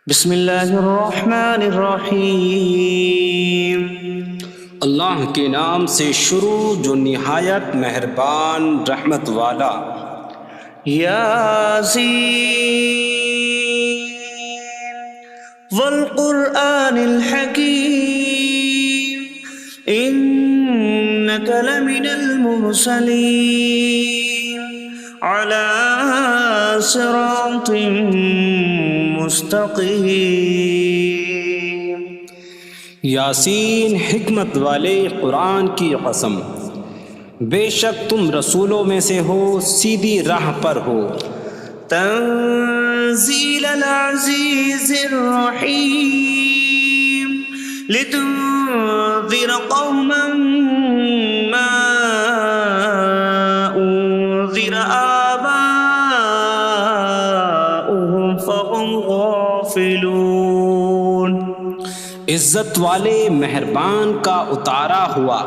بسم اللہ الرحمن الرحیم۔ اللہ کے نام سے شروع جو نہایت مہربان رحمت والا۔ یاسین والقرآن الحکیم انک لمن المرسلین علی صراط مستقیم۔ یاسین حکمت والے قرآن کی قسم، بے شک تم رسولوں میں سے ہو، سیدھی راہ پر ہو۔ تنزیل العزیز الرحیم لتنذر قوما ما انذر آباؤهم فهم غافلون۔ عزت والے مہربان کا اتارا ہوا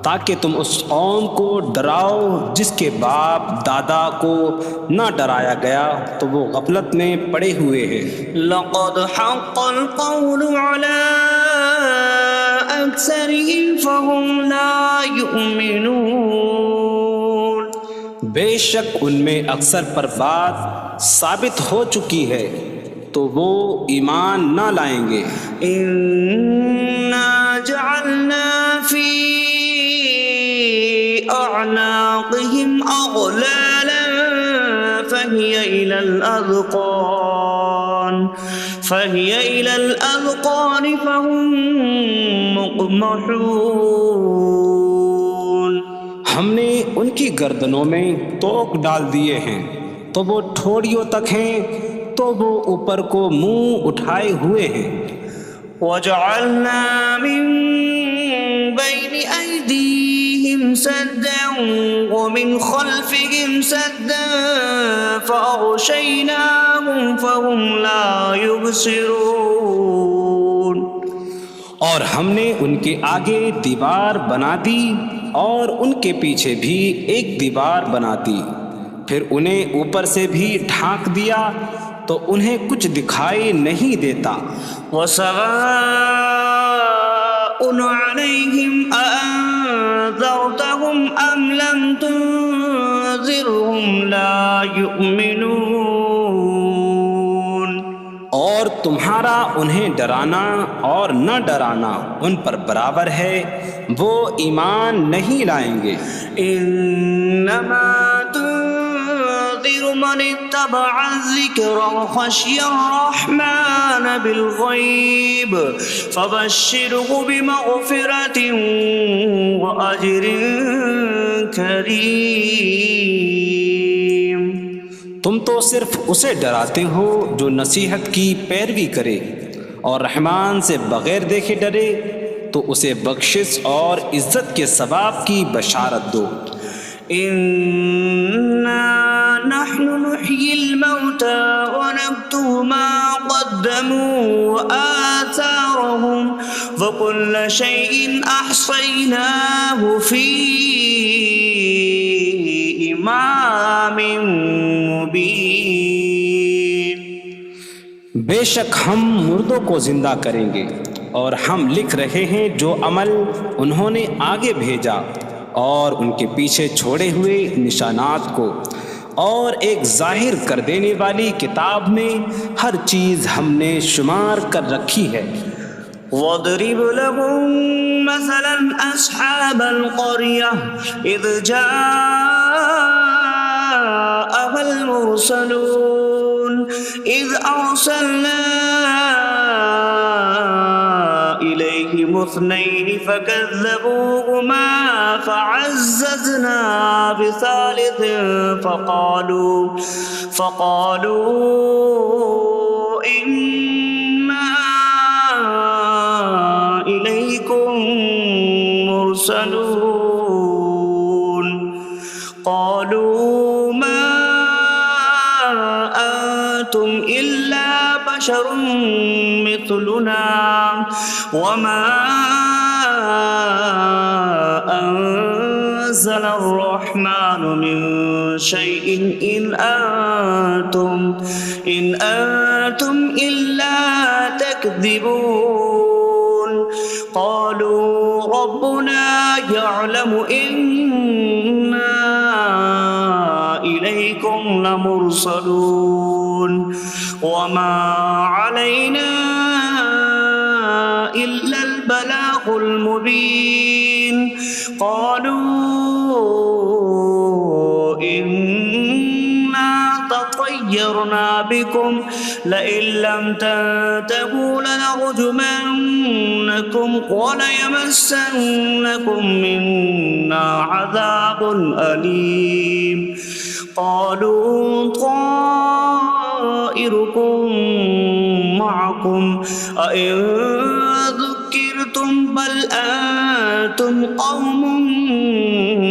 تاکہ تم اس قوم کو ڈراؤ جس کے باپ دادا کو نہ ڈرایا گیا تو وہ غفلت میں پڑے ہوئے ہیں۔ لقد حق القول على أكثرهم فهم لا يؤمنون۔ بے شک ان میں اکثر پر بات ثابت ہو چکی ہے تو وہ ایمان نہ لائیں گے۔ إنا جعلنا في أعناقهم أغلالا فهي إلى الأذقان فهم مقمحون۔ ہم نے ان کی گردنوں میں توق ڈال دیے ہیں تو وہ ٹھوڑیوں تک ہیں، تو وہ اوپر کو منہ اٹھائے ہوئے ہیں۔ وجعلنا من بين أيديهم سدا ومن خلفهم سدا فأغشيناهم فهم لا يبصرون۔ اور ہم نے ان کے آگے دیوار بنا دی اور ان کے پیچھے بھی ایک دیوار بنا دی، پھر انہیں اوپر سے بھی ڈھانک دیا تو انہیں کچھ دکھائی نہیں دیتا۔ وسواء عليهم أأنذرتهم أم لم تنذرهم لا يؤمنون۔ اور تمہارا انہیں ڈرانا اور نہ ڈرانا ان پر برابر ہے، وہ ایمان نہیں لائیں گے۔ انما تنذر من اتبع الذکر وخشی الرحمن بالغیب فبشره بمغفرة وأجر کریم۔ تم تو صرف اسے ڈراتے ہو جو نصیحت کی پیروی کرے اور رحمان سے بغیر دیکھے ڈرے، تو اسے بخشش اور عزت کے ثواب کی بشارت دو۔ انا نحن نحيي الموتى ونكتب ما قدموا وآثارهم وكل شيء أحصيناه في إمام مبين۔ بے شک ہم مردوں کو زندہ کریں گے اور ہم لکھ رہے ہیں جو عمل انہوں نے آگے بھیجا اور ان کے پیچھے چھوڑے ہوئے نشانات کو، اور ایک ظاہر کر دینے والی کتاب میں ہر چیز ہم نے شمار کر رکھی ہے۔ وَاضْرِبْ لَهُم مَّثَلًا أَصْحَابَ الْقَرْيَةِ إِذْ جَاءَهَا الْمُرْسَلُونَ إِذْ أَرْسَلْنَا إِلَيْهِمُ اثْنَيْنِ فَكَذَّبُوهُمَا فَعَزَّزْنَا بِثَالِثٍ فَقَالُوا إِنَّا إِلَيْكُمْ مُرْسَلُونَ۔ قَالُوا مَا أَنتُمْ إِلَّا بَشَرٌ مِثْلُنَا وَمَا أَنتُمْ نزل الرحمن من شيء إن أنتم إلا تكذبون قالوا ربنا يعلم إنا إليكم لمرسلون وما علينا إلا البلاغ المبين قالوا إنا تطيرنا بكم لئن لم تنتهوا لنرجمنكم وليمسنكم منا عذاب أليم قالوا طائركم معكم أئن ذكرتم بل أنتم قوم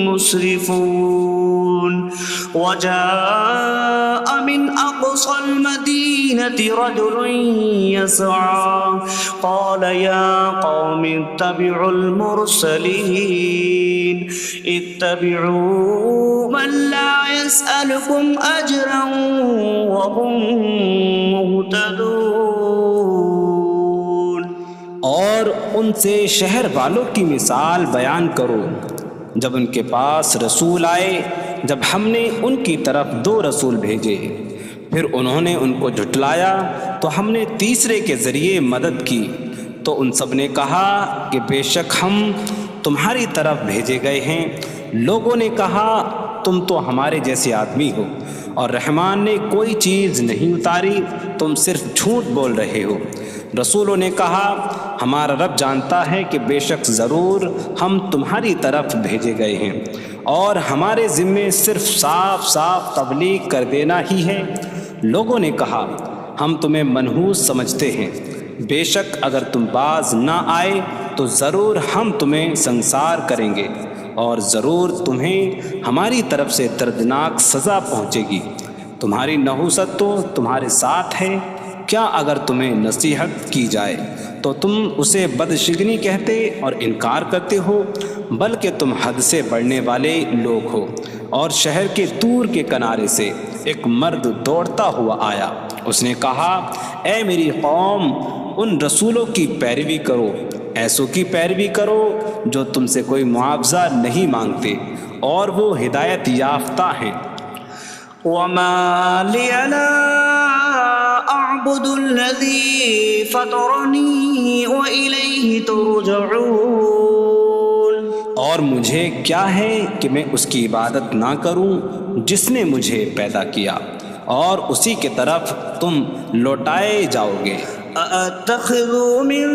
مسرفون وجاء من أقصى المدينة رجل يسعى قال يا قوم اتبعوا المرسلين اتبعوا من لا يسألكم أجرا وهم مهتدون اور ان سے شہر والوں کی مثال بیان کرو جب ان کے پاس رسول آئے جب ہم نے ان کی طرف 2 رسول بھیجے پھر انہوں نے ان کو جھٹلایا تو ہم نے تیسرے کے ذریعے مدد کی تو ان سب نے کہا کہ بے شک ہم تمہاری طرف بھیجے گئے ہیں لوگوں نے کہا تم تو ہمارے جیسے آدمی ہو اور رحمان نے کوئی چیز نہیں اتاری تم صرف جھوٹ بول رہے ہو رسولوں نے کہا ہمارا رب جانتا ہے کہ بے شک ضرور ہم تمہاری طرف بھیجے گئے ہیں اور ہمارے ذمے صرف صاف صاف تبلیغ کر دینا ہی ہے لوگوں نے کہا ہم تمہیں منحوس سمجھتے ہیں بے شک اگر تم باز نہ آئے تو ضرور ہم تمہیں سنسار کریں گے اور ضرور تمہیں ہماری طرف سے دردناک سزا پہنچے گی تمہاری نحوست تو تمہارے ساتھ ہے کیا اگر تمہیں نصیحت کی جائے تو تم اسے بدشگنی کہتے اور انکار کرتے ہو بلکہ تم حد سے بڑھنے والے لوگ ہو اور شہر کے دور کے کنارے سے ایک مرد دوڑتا ہوا آیا اس نے کہا اے میری قوم ان رسولوں کی پیروی کرو ایسوں کی پیروی کرو جو تم سے کوئی معاوضہ نہیں مانگتے اور وہ ہدایت یافتہ ہیں وما لي لا أعبد الذي فطرني وإليه ترجعون اور مجھے کیا ہے کہ میں اس کی عبادت نہ کروں جس نے مجھے پیدا کیا اور اسی کی طرف تم لوٹائے جاؤ گے أأتخذ من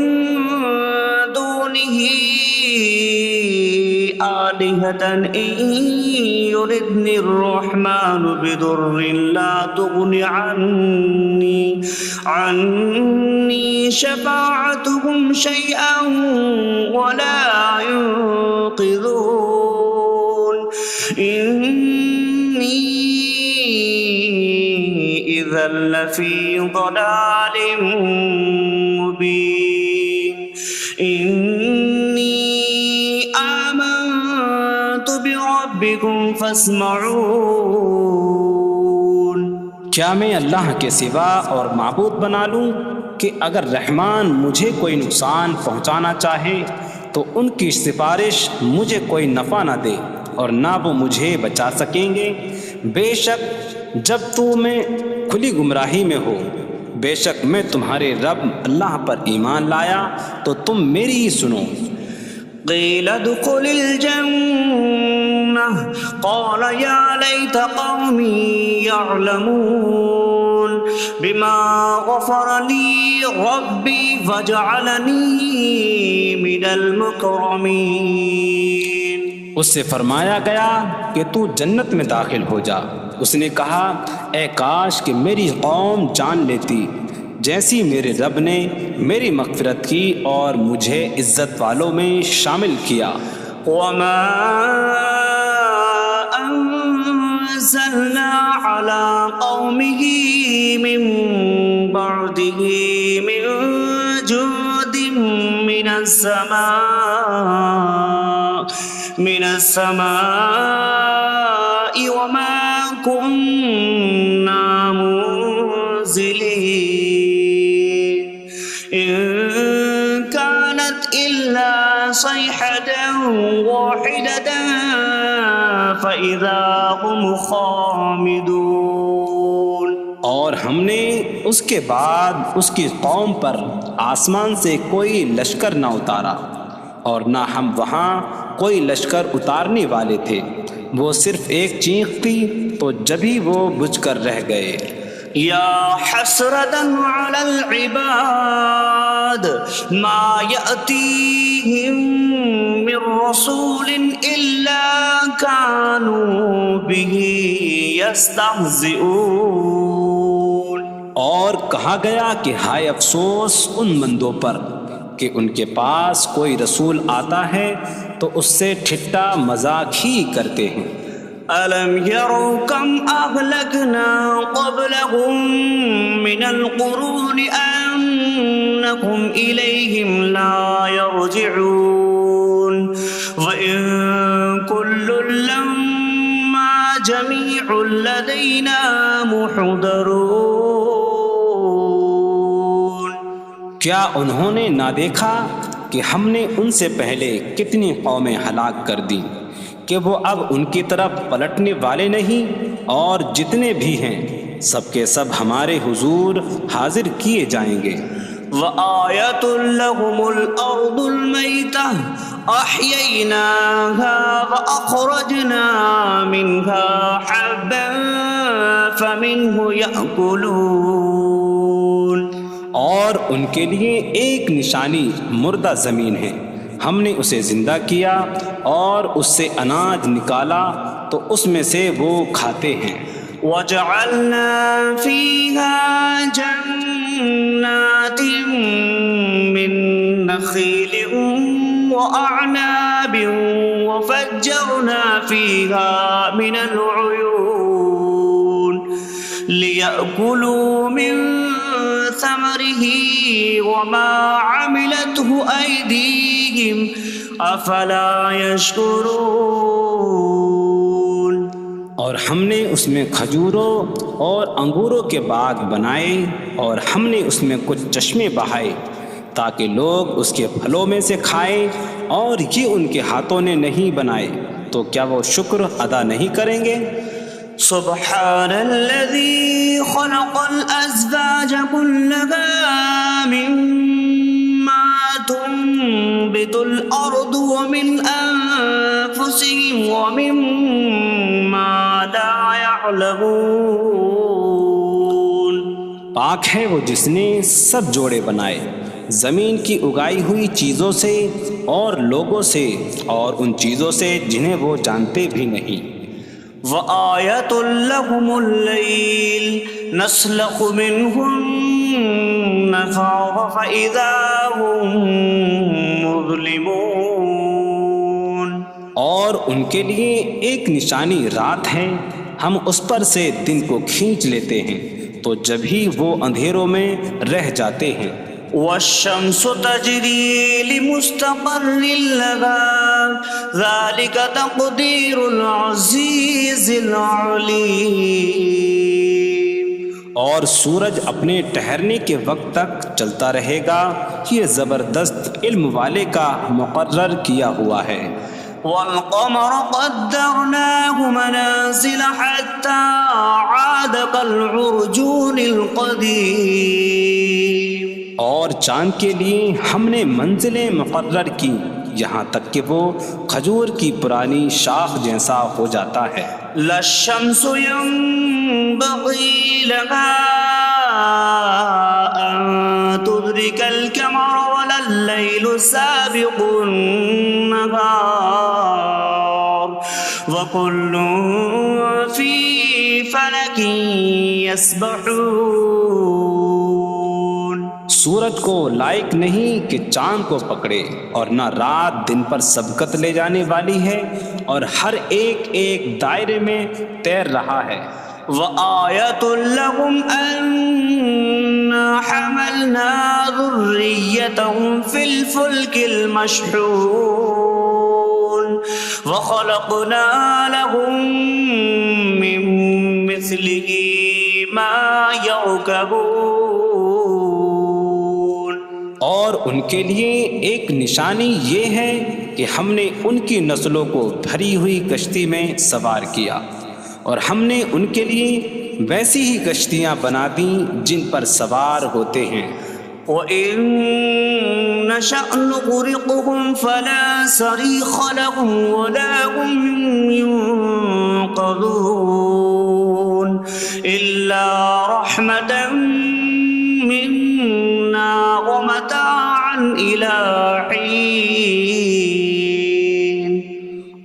دونه آلهة إن يردني الرحمن بضر لا تغن عني شفاعتهم شيئا ولا ينقذون إني إذا لفي ضلال مبين إني آمنت بربكم فاسمعون کیا میں اللہ کے سوا اور معبود بنا لوں کہ اگر رحمان مجھے کوئی نقصان پہنچانا چاہے تو ان کی سفارش مجھے کوئی نفع نہ دے اور نہ وہ مجھے بچا سکیں گے بے شک جب میں کھلی گمراہی میں ہو بے شک میں تمہارے رب اللہ پر ایمان لایا تو تم میری ہی سنو قيل ادخل الجنة قال يا ليت قومي يعلمون بما غفر لي ربي فجعلني من المكرمين اس سے فرمایا گیا کہ تو جنت میں داخل ہو جا اس نے کہا اے کاش کہ میری قوم جان لیتی جیسی میرے رب نے میری مغفرت کی اور مجھے عزت والوں میں شامل کیا وما أنزلنا على قومه من بعده من جود من السماء من السماء وما كنا منزلين إن كانت إلا صيحة واحدة فإذا هم خامدون۔ اور ہم نے اس کے بعد اس کی قوم پر آسمان سے کوئی لشکر نہ اتارا، اور نہ ہم وہاں کوئی لشکر اتارنے والے تھے، وہ صرف ایک چیخ تھی تو جبھی وہ بجھ کر رہ گئے۔ یا حسرة على العباد ما يأتيهم من رسول إلا كانوا به يستهزئون۔ اور کہا گیا کہ ہائے افسوس ان بندوں پر کہ ان کے پاس کوئی رسول آتا ہے تو اس سے ٹھٹا مذاق ہی کرتے ہیں۔ أَلَمْ يَرَوْا كَمْ أَهْلَكْنَا قَبْلَهُمْ مِنَ الْقُرُونِ أَنَّكُمْ إِلَيْهِمْ لَا يَرْجِعُونَ وَإِن كُلٌّ لَّمَّا جَمِيعٌ لَّدَيْنَا مُحْضَرُونَ۔ کیا انہوں نے نہ دیکھا کہ ہم نے ان سے پہلے کتنی قومیں ہلاک کر دیں کہ وہ اب ان کی طرف پلٹنے والے نہیں، اور جتنے بھی ہیں سب کے سب ہمارے حضور حاضر کیے جائیں گے۔ وَآيَةٌ لَّهُمُ الْأَرْضُ الْمَيْتَةُ أَحْيَيْنَاهَا وَأَخْرَجْنَا مِنْهَا حَبًّا فَمِنْهُ يَأْكُلُونَ۔ اور ان کے لیے ایک نشانی مردہ زمین ہے، ہم نے اسے زندہ کیا اور اس سے اناج نکالا تو اس میں سے وہ کھاتے ہیں۔ وَجَعَلْنَا فِيهَا جَنَّاتٍ مِّن نَّخِيلٍ وَأَعْنَابٍ وَفَجَّرْنَا فِيهَا مِنَ الْعُيُونِ لِيَأْكُلُوا مِن ثَمَرِهِ وَمَا عَمِلَتْهُ أَيْدِيهِمْ أَفَلَا يَشْكُرُونَ۔ اور ہم نے اس میں کھجوروں اور انگوروں کے باغ بنائے، اور ہم نے اس میں کچھ چشمے بہائے تاکہ لوگ اس کے پھلوں میں سے کھائیں، اور یہ ان کے ہاتھوں نے نہیں بنائے، تو کیا وہ شکر ادا نہیں کریں گے؟ سبحان الذي خلق الأزواج كلها مما تنبت الأرض ومن أنفسهم ومما لا يعلمون۔ پاک ہے وہ جس نے سب جوڑے بنائے زمین کی اگائی ہوئی چیزوں سے اور لوگوں سے اور ان چیزوں سے جنہیں وہ جانتے بھی نہیں۔ وَآيَةٌ لَّهُمُ اللَّيْلُ نَسْلَخُ مِنْهُ النَّهَارَ فَإِذَا هُم مُظْلِمُونَ۔ اور ان کے لیے ایک نشانی رات ہے، ہم اس پر سے دن کو کھینچ لیتے ہیں تو جبھی وہ اندھیروں میں رہ جاتے ہیں۔ وَالشَّمْسُ تَجْرِي لِمُسْتَقَرٍّ لَّهَا ذَلِكَ تَقْدِيرُ الْعَزِيزِ الْعَلِيمِ۔ اور سورج اپنے ٹھہرنے کے وقت تک چلتا رہے گا، یہ زبردست علم والے کا مقرر کیا ہوا ہے۔ وَالْقَمَرَ قَدَّرْنَاهُ مَنَازِلَ حَتَّى عَادَ كَالْعُرْجُونِ الْقَدِيمِ۔ اور چاند کے لیے ہم نے منزلیں مقرر کی یہاں تک کہ وہ کھجور کی پرانی شاخ جیسا ہو جاتا ہے۔ لا الشمس ينبغي لها أن تدرك القمر ولا الليل سابق النهار وكل في فلك يسبحون۔ سورج کو لائق نہیں کہ چاند کو پکڑے، اور نہ رات دن پر سبقت لے جانے والی ہے، اور ہر ایک ایک دائرے میں تیر رہا ہے۔ وَآيَةٌ لَّهُمْ أَنَّا حَمَلْنَا ذُرِّيَّتَهُمْ فِي الْفُلْكِ الْمَشْحُونِ۔ وخلقنا لهم من مثله ما يركبون. اور ان کے لیے ایک نشانی یہ ہے کہ ہم نے ان کی نسلوں کو بھری ہوئی کشتی میں سوار کیا، اور ہم نے ان کے لیے ویسی ہی کشتیاں بنا دیں جن پر سوار ہوتے ہیں. وَإِن نَّشَأْ نُغْرِقْهُمْ فَلَا صَرِيخَ لَهُمْ وَلَا هُمْ يُنقَذُونَ إِلَّا رَحْمَةً مِّنَّا وَمَتَاعًا إِلَىٰ حِينٍ.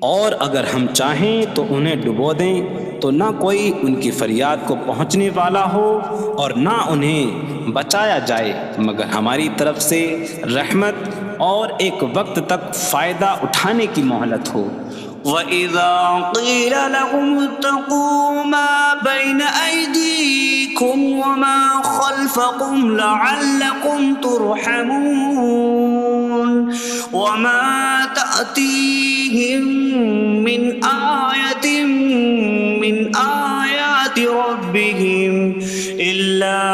اور اگر ہم چاہیں تو انہیں ڈبو دیں تو نہ کوئی ان کی فریاد کو پہنچنے والا ہو اور نہ انہیں بچایا جائے مگر ہماری طرف سے رحمت اور ایک وقت تک فائدہ اٹھانے کی مہلت ہو. وَإِذَا قِيلَ لَهُمُ اتَّقُوا مَا بَيْنَ أَيْدِيكُمْ وَمَا خَلْفَكُمْ لَعَلَّكُمْ تُرْحَمُونَ وَمَا تَأْتِيهِم مِّنْ آيَةٍ مِّنْ آيَاتِ رَبِّهِمْ إِلَّا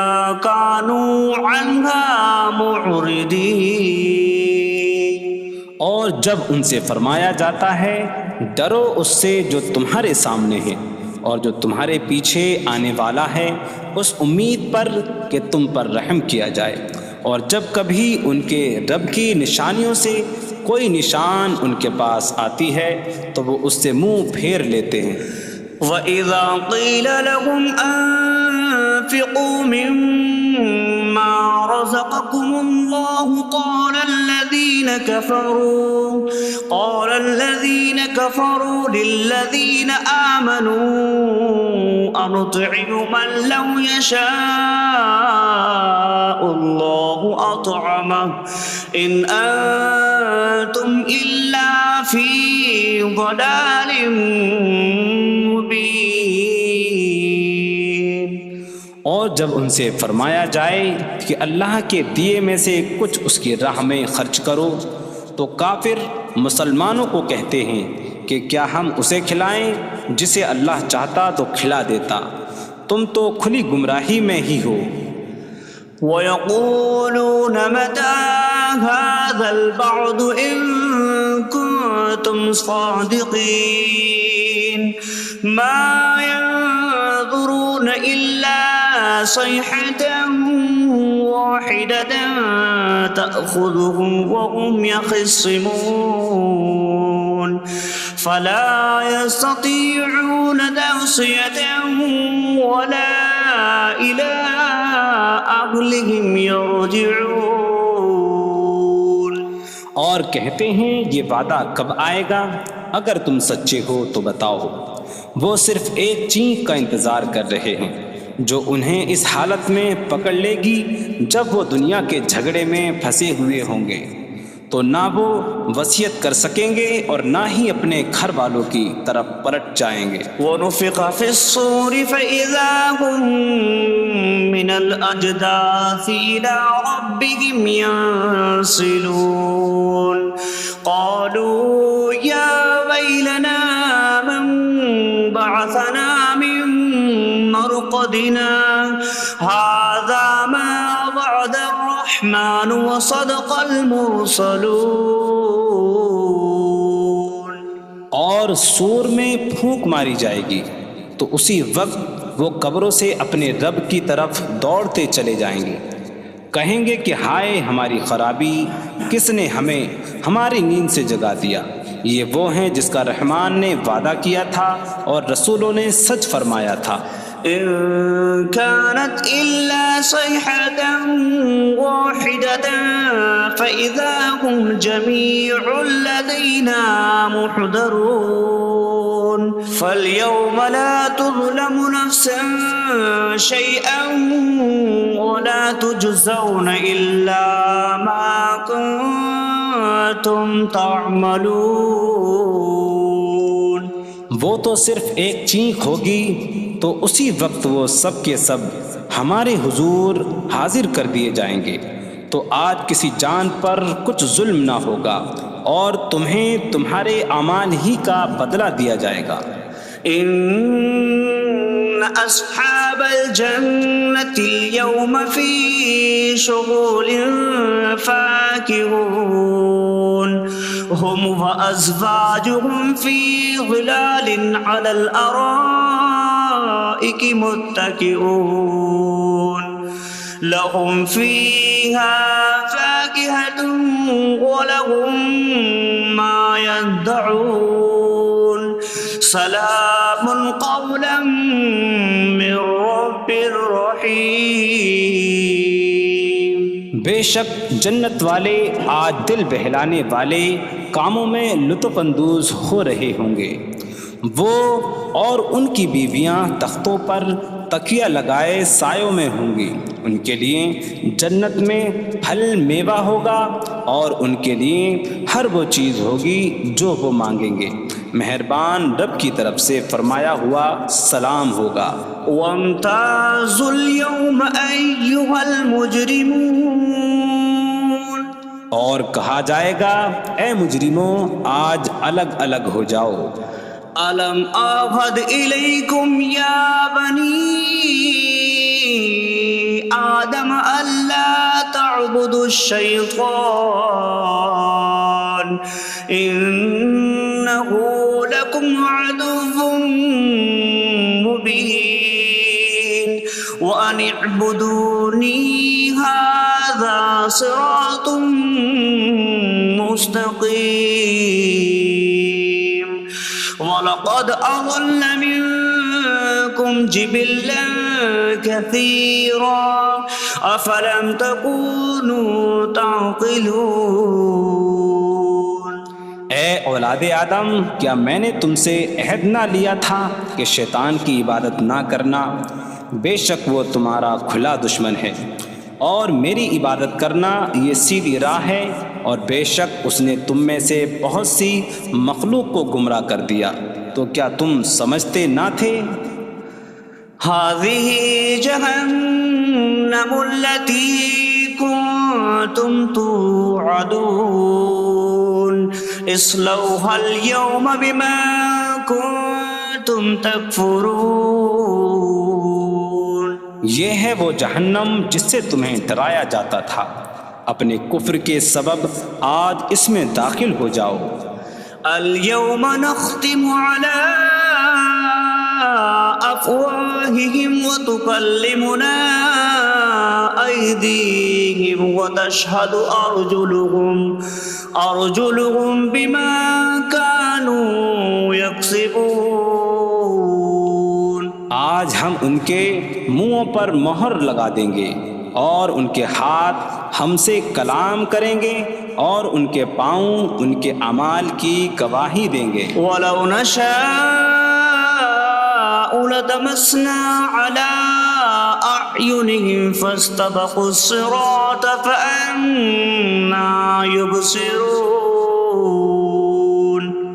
كَانُوا عَنْهَا مُعْرِضِينَ. اور جب ان سے فرمایا جاتا ہے ڈرو اس سے جو تمہارے سامنے ہے اور جو تمہارے پیچھے آنے والا ہے، اس امید پر کہ تم پر رحم کیا جائے، اور جب کبھی ان کے رب کی نشانیوں سے کوئی نشان ان کے پاس آتی ہے تو وہ اس سے منہ پھیر لیتے ہیں. وَإِذَا قِيلَ لَهُمْ أَنفِقُوا مِمَّا رَزَقَكُمُ اللَّهُ قَالَ الَّذِينَ كَفَرُوا لِلَّذِينَ آمَنُوا أَنُطْعِمُ مَن لَّوْ يَشَاءُ اللَّهُ أَطْعَمَهُ إِنْ أَنتُمْ إِلَّا فِي ضَلَالٍ مبین. اور جب ان سے فرمایا جائے کہ اللہ کے دیے میں سے کچھ اس کی راہ میں خرچ کرو تو کافر مسلمانوں کو کہتے ہیں کہ کیا ہم اسے کھلائیں جسے اللہ چاہتا تو کھلا دیتا، تم تو کھلی گمراہی میں ہی ہو. وَيَقُولُونَ مَتَىٰ هَٰذَا الْوَعْدُ إِن كُنتُمْ صَادِقِينَ مَا يَنظُرُونَ إِلَّا صَيْحَةً وَاحِدَةً تَأْخُذُهُمْ وَهُمْ يَخِصِّمُونَ فَلَا يَسْتَطِيعُونَ تَوْصِيَةً وَلَا إِلَىٰ أَهْلِهِمْ يَرْجِعُونَ. اور کہتے ہیں یہ وعدہ کب آئے گا؟ اگر تم سچے ہو تو بتاؤ. وہ صرف ایک چینک کا انتظار کر رہے ہیں جو انہیں اس حالت میں پکڑ لے گی جب وہ دنیا کے جھگڑے میں پھنسے ہوئے ہوں گے، تو نہ وہ وصیت کر سکیں گے اور نہ ہی اپنے گھر والوں کی طرف پلٹ جائیں گے. وَنُفِخَ فِي الصُّورِ فَإِذَا هُم مِّنَ الْأَجْدَاثِ إِلَىٰ رَبِّهِمْ يَنسِلُونَ قَالُوا يَا وَيْلَنَا مَن بَعَثَنَا مِن مَّرْقَدِنَا هَٰذَا مَا وَعَدَ الرَّحْمَٰنُ وَصَدَقَ الْمُرْسَلُونَ. اور سور میں پھونک ماری جائے گی تو اسی وقت وہ قبروں سے اپنے رب کی طرف دوڑتے چلے جائیں گے، کہیں گے کہ ہائے ہماری خرابی، کس نے ہمیں ہماری نیند سے جگا دیا. یہ وہ ہیں جس کا رحمان نے وعدہ کیا تھا اور رسولوں نے سچ فرمایا تھا. إن كانت إلا صيحة واحدة فإذا هم جميع لدينا محضرون فاليوم لا تظلم نفس شيئا ولا تجزون إلا ما كنتم تعملون. وہ تو صرف ایک چینک ہوگی تو اسی وقت وہ سب کے سب ہمارے حضور حاضر کر دیے جائیں گے، تو آج کسی جان پر کچھ ظلم نہ ہوگا اور تمہیں تمہارے اعمال ہی کا بدلہ دیا جائے گا۔ إن أصحاب الجنة اليوم في شغل فاكهون هم وأزواجهم في ظلال على الأرائك متكئون لهم فيها فاكهة ولهم ما يدعون سلام قولا من رب رحیم۔ بے شک جنت والے آج دل بہلانے والے کاموں میں لطف اندوز ہو رہے ہوں گے۔ وہ اور ان کی بیویاں تختوں پر تکیہ لگائے سایوں میں ہوں گی۔ ان کے لیے جنت میں پھل میوہ ہوگا اور ان کے لیے ہر وہ چیز ہوگی جو وہ مانگیں گے۔ مہربان رب کی طرف سے فرمایا ہوا سلام ہوگا۔ وامتازوا اليوم أيها المجرمون، اور کہا جائے گا اے مجرموں آج الگ الگ ہو جاؤ۔ ألم أعهد إليكم يا بني آدم ألا تعبدوا الشيطان إنه لكم عدو مبين وأن اعبدوني هذا صراط مستقيم وَلَقَدْ أَضَلَّ مِنكُمْ جِبِلًّا كَثِيرًا أَفَلَمْ تَكُونُوا تَعْقِلُونَ۔ اے اولاد آدم، کیا میں نے تم سے عہد نہ لیا تھا کہ شیطان کی عبادت نہ کرنا؟ بے شک وہ تمہارا کھلا دشمن ہے، اور میری عبادت کرنا یہ سیدھی راہ ہے، اور بے شک اس نے تم میں سے بہت سی مخلوق کو گمراہ کر دیا، تو کیا تم سمجھتے نہ تھے؟ هذه جهنم التي كنتم توعدون اصلوها اليوم بما كنتم تكفرون۔ یہ ہے وہ جہنم جس سے تمہیں ڈرایا جاتا تھا، اپنے کفر کے سبب آج اس میں داخل ہو جاؤ۔ اليوم نختم على أفواههم وتكلمنا أيديهم وتشهد أرجلهم بما كانوا يكسبون۔ آج ہم ان کے منہوں پر مہر لگا دیں گے، اور ان کے ہاتھ ہم سے کلام کریں گے، اور ان کے پاؤں ان کے اعمال کی گواہی دیں گے۔ وَلَوْ نَشَاءُ لَطَمَسْنَا عَلَىٰ أَعْيُنِهِمْ فَاسْتَبَقُوا الصِّرَاطَ فَأَنَّىٰ يُبْصِرُونَ۔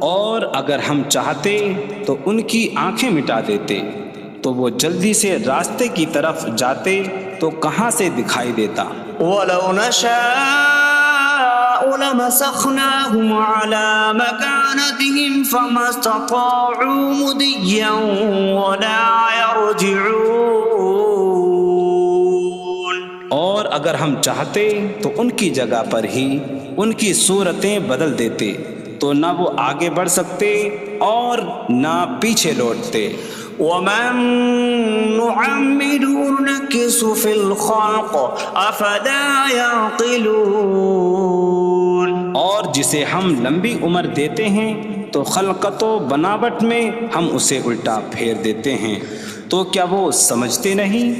اور اگر ہم چاہتے تو ان کی آنکھیں مٹا دیتے، تو وہ جلدی سے راستے کی طرف جاتے تو کہاں سے دکھائی دیتا۔ وَلَوْ نَشَاءُ لَمَسَخْنَاهُمْ عَلَىٰ مَكَانَتِهِمْ فَمَا اسْتَطَاعُوا مُضِيًّا وَلَا يَرْجِعُونَ۔ اور اگر ہم چاہتے تو ان کی جگہ پر ہی ان کی صورتیں بدل دیتے، تو نہ وہ آگے بڑھ سکتے اور نہ پیچھے لوٹتے۔ وَمَن نُّعَمِّرْهُ نُنَكِّسْهُ فِي الْخَلْقِ أَفَلَا يَعْقِلُونَ۔ اور جسے ہم لمبی عمر دیتے ہیں تو خلقت و بناوٹ میں ہم اسے الٹا پھیر دیتے ہیں، تو کیا وہ سمجھتے نہیں؟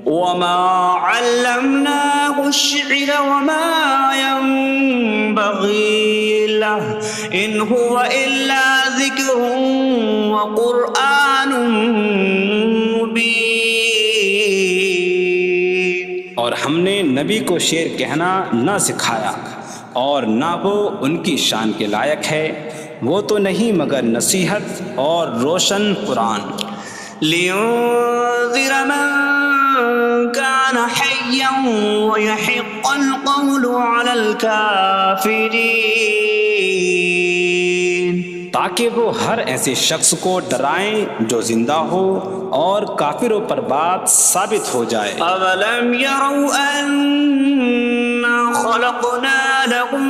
وَمَا عَلَّمْنَاهُ الشِّعْرَ وَمَا يَنبَغِي لَهُ إِنْ هُوَ إِلَّا ذِكْرٌ وَقُرْآنٌ مُبِينٌ۔ اور ہم نے نبی کو شعر کہنا نہ سکھایا، اور نہ وہ ان کی شان کے لائق ہے، وہ تو نہیں مگر نصیحت اور روشن قرآن۔ لِيُنذِرَ مَن كَانَ حَيًّا حيا ويحق القول على الكافرين تاکہ وہ ہر ایسے شخص کو ڈرائیں جو زندہ ہو اور کافروں پر بات ثابت ہو جائے۔ أولم يروا أنا خلقنا لهم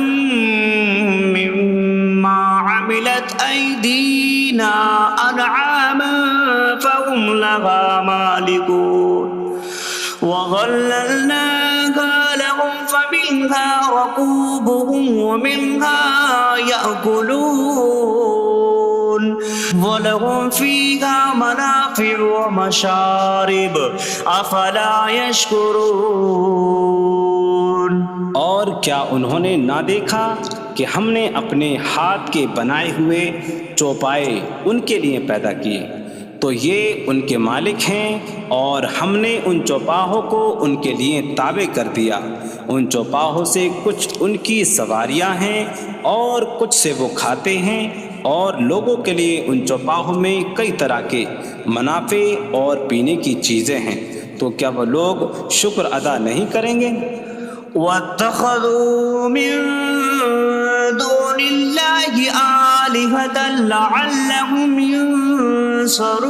مما عملت أيدينا أنعاما فهم لها مالكون وظللناها لهم فمنها ركوبهم ومنها يأكلون وَلَهُمْ فِيهَا مَنَافِعُ وَمَشَارِبُ أَفَلَا يَشْكُرُونَ۔ اور کیا انہوں نے نہ دیکھا کہ ہم نے اپنے ہاتھ کے بنائے ہوئے چوپائے ان کے لیے پیدا کیے، تو یہ ان کے مالک ہیں، اور ہم نے ان چوپاہوں کو ان کے لیے تابع کر دیا۔ ان چوپاہوں سے کچھ ان کی سواریاں ہیں اور کچھ سے وہ کھاتے ہیں، اور لوگوں کے لیے ان چوپاہوں میں کئی طرح کے منافع اور پینے کی چیزیں ہیں، تو کیا وہ لوگ شکر ادا نہیں کریں گے؟ وَاتَّخَذُوا مِن دُونِ اللَّهِ آلِهَةً لَعَلَّهُمْ يُنصَرُونَ۔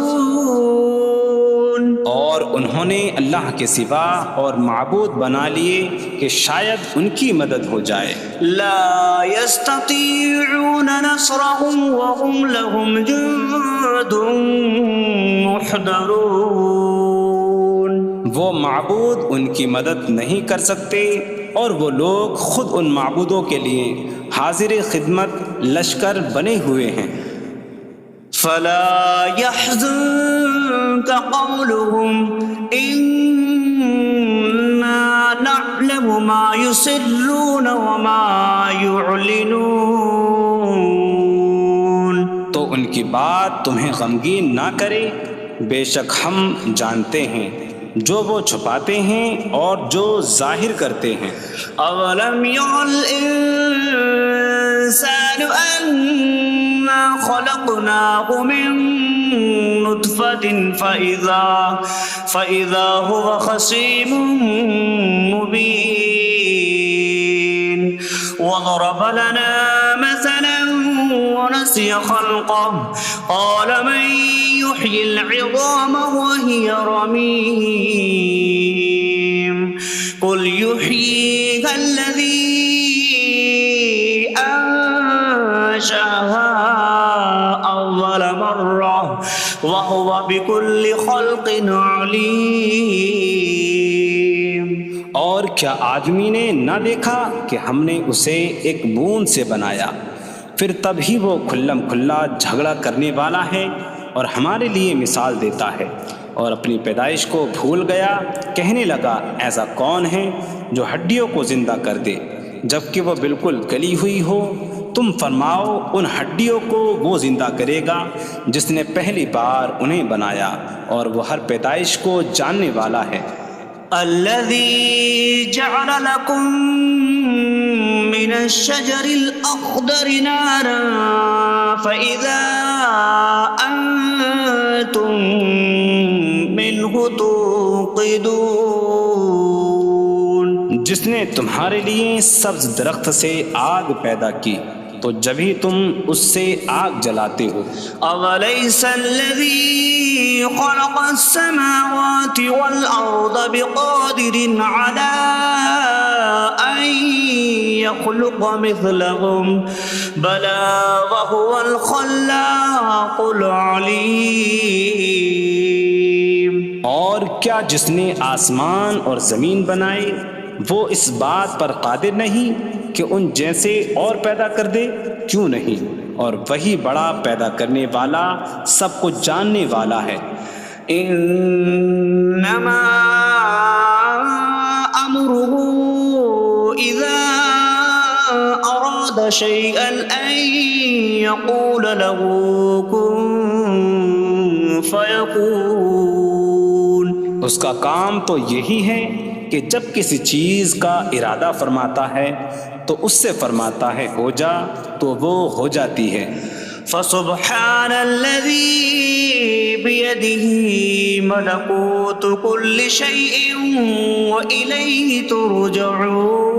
اور انہوں نے اللہ کے سوا اور معبود بنا لیے کہ شاید ان کی مدد ہو جائے۔ لا يستطيعون نصرهم وهم لهم جند محضرون۔ وہ معبود ان کی مدد نہیں کر سکتے، اور وہ لوگ خود ان معبودوں کے لیے حاضر خدمت لشکر بنے ہوئے ہیں۔ فلا يحزنك قولهم إنا نعلم ما يسرون وما يعلنون۔ تو ان کی بات تمہیں غمگین نہ کرے، بے شک ہم جانتے ہیں جو وہ چھپاتے ہیں اور جو ظاہر کرتے ہیں۔ اولم ير الانسان انا خلقناه من نطفة فإذا هو خصيم مبين وضرب لنا مثلا ونسي خلقه قال من يحيي العظام وهي رميم قل يحييها الذي أنشأها أول مرة وهو بكل خلق عليم۔ اور کیا آدمی نے نہ دیکھا کہ ہم نے اسے ایک بوند سے بنایا، پھر تب ہی وہ کھلم کھلا جھگڑا کرنے والا ہے اور ہمارے لیے مثال دیتا ہے، اور اپنی پیدائش کو بھول گیا، کہنے لگا ایسا کون ہے جو ہڈیوں کو زندہ کر دے جبکہ وہ بالکل گلی ہوئی ہو؟ تم فرماؤ ان ہڈیوں کو وہ زندہ کرے گا جس نے پہلی بار انہیں بنایا، اور وہ ہر پیدائش کو جاننے والا ہے۔ الذي جعل لكم من الشجر الأخضر نارا فإذا أنتم منه توقدون۔ جس نے تمہارے لیے سبز درخت سے آگ پیدا کی تو جبھی تم اس سے آگ جلاتے ہو۔ أَوَلَيْسَ الَّذِي خَلَقَ السَّمَاوَاتِ وَالْأَرْضَ بِقَادِرٍ عَلَىٰ أَن يَخْلُقَ مِثْلَهُم بَلَىٰ وَهُوَ الْخَلَّاقُ الْعَلِيمُ۔ اور کیا جس نے آسمان اور زمین بنائے وہ اس بات پر قادر نہیں کہ ان جیسے اور پیدا کر دے؟ کیوں نہیں، اور وہی بڑا پیدا کرنے والا سب کچھ جاننے والا ہے۔ انما امره اذا اراد شيئا ان يقول له كن فيكون۔ اس کا کام تو یہی ہے کہ جب کسی چیز کا ارادہ فرماتا ہے تو اس سے فرماتا ہے ہو جا، تو وہ ہو جاتی ہے۔ فسبحان الذي بيده ملكوت كل شيء وإليه ترجعون.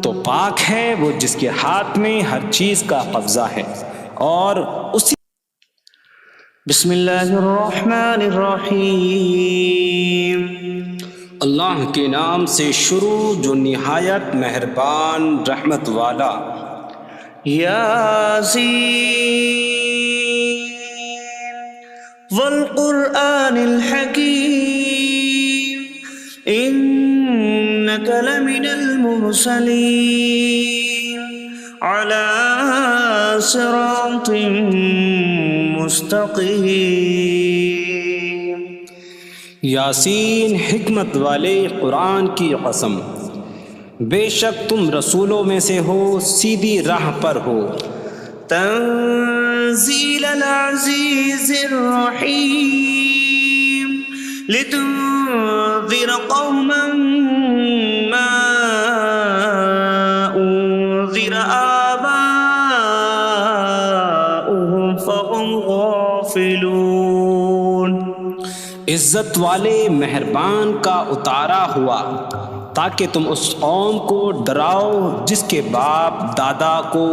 تو پاک ہے وہ جس کے ہاتھ میں ہر چیز کا قبضہ ہے اور اسی. بسم اللہ الرحمن الرحیم. اللہ کے نام سے شروع جو نہایت مہربان رحمت والا. یاسین والقرآن الحکیم انک لمن المرسلین علی صراط مستقیم. یاسین حکمت والے قرآن کی قسم، بے شک تم رسولوں میں سے ہو، سیدھی راہ پر ہو. تنزیل العزیز الرحیم لتنذر قوما ما انذر آباؤهم فهم غافلون. عزت والے مہربان کا اتارا ہوا تاکہ تم اس قوم کو ڈراؤ جس کے باپ دادا کو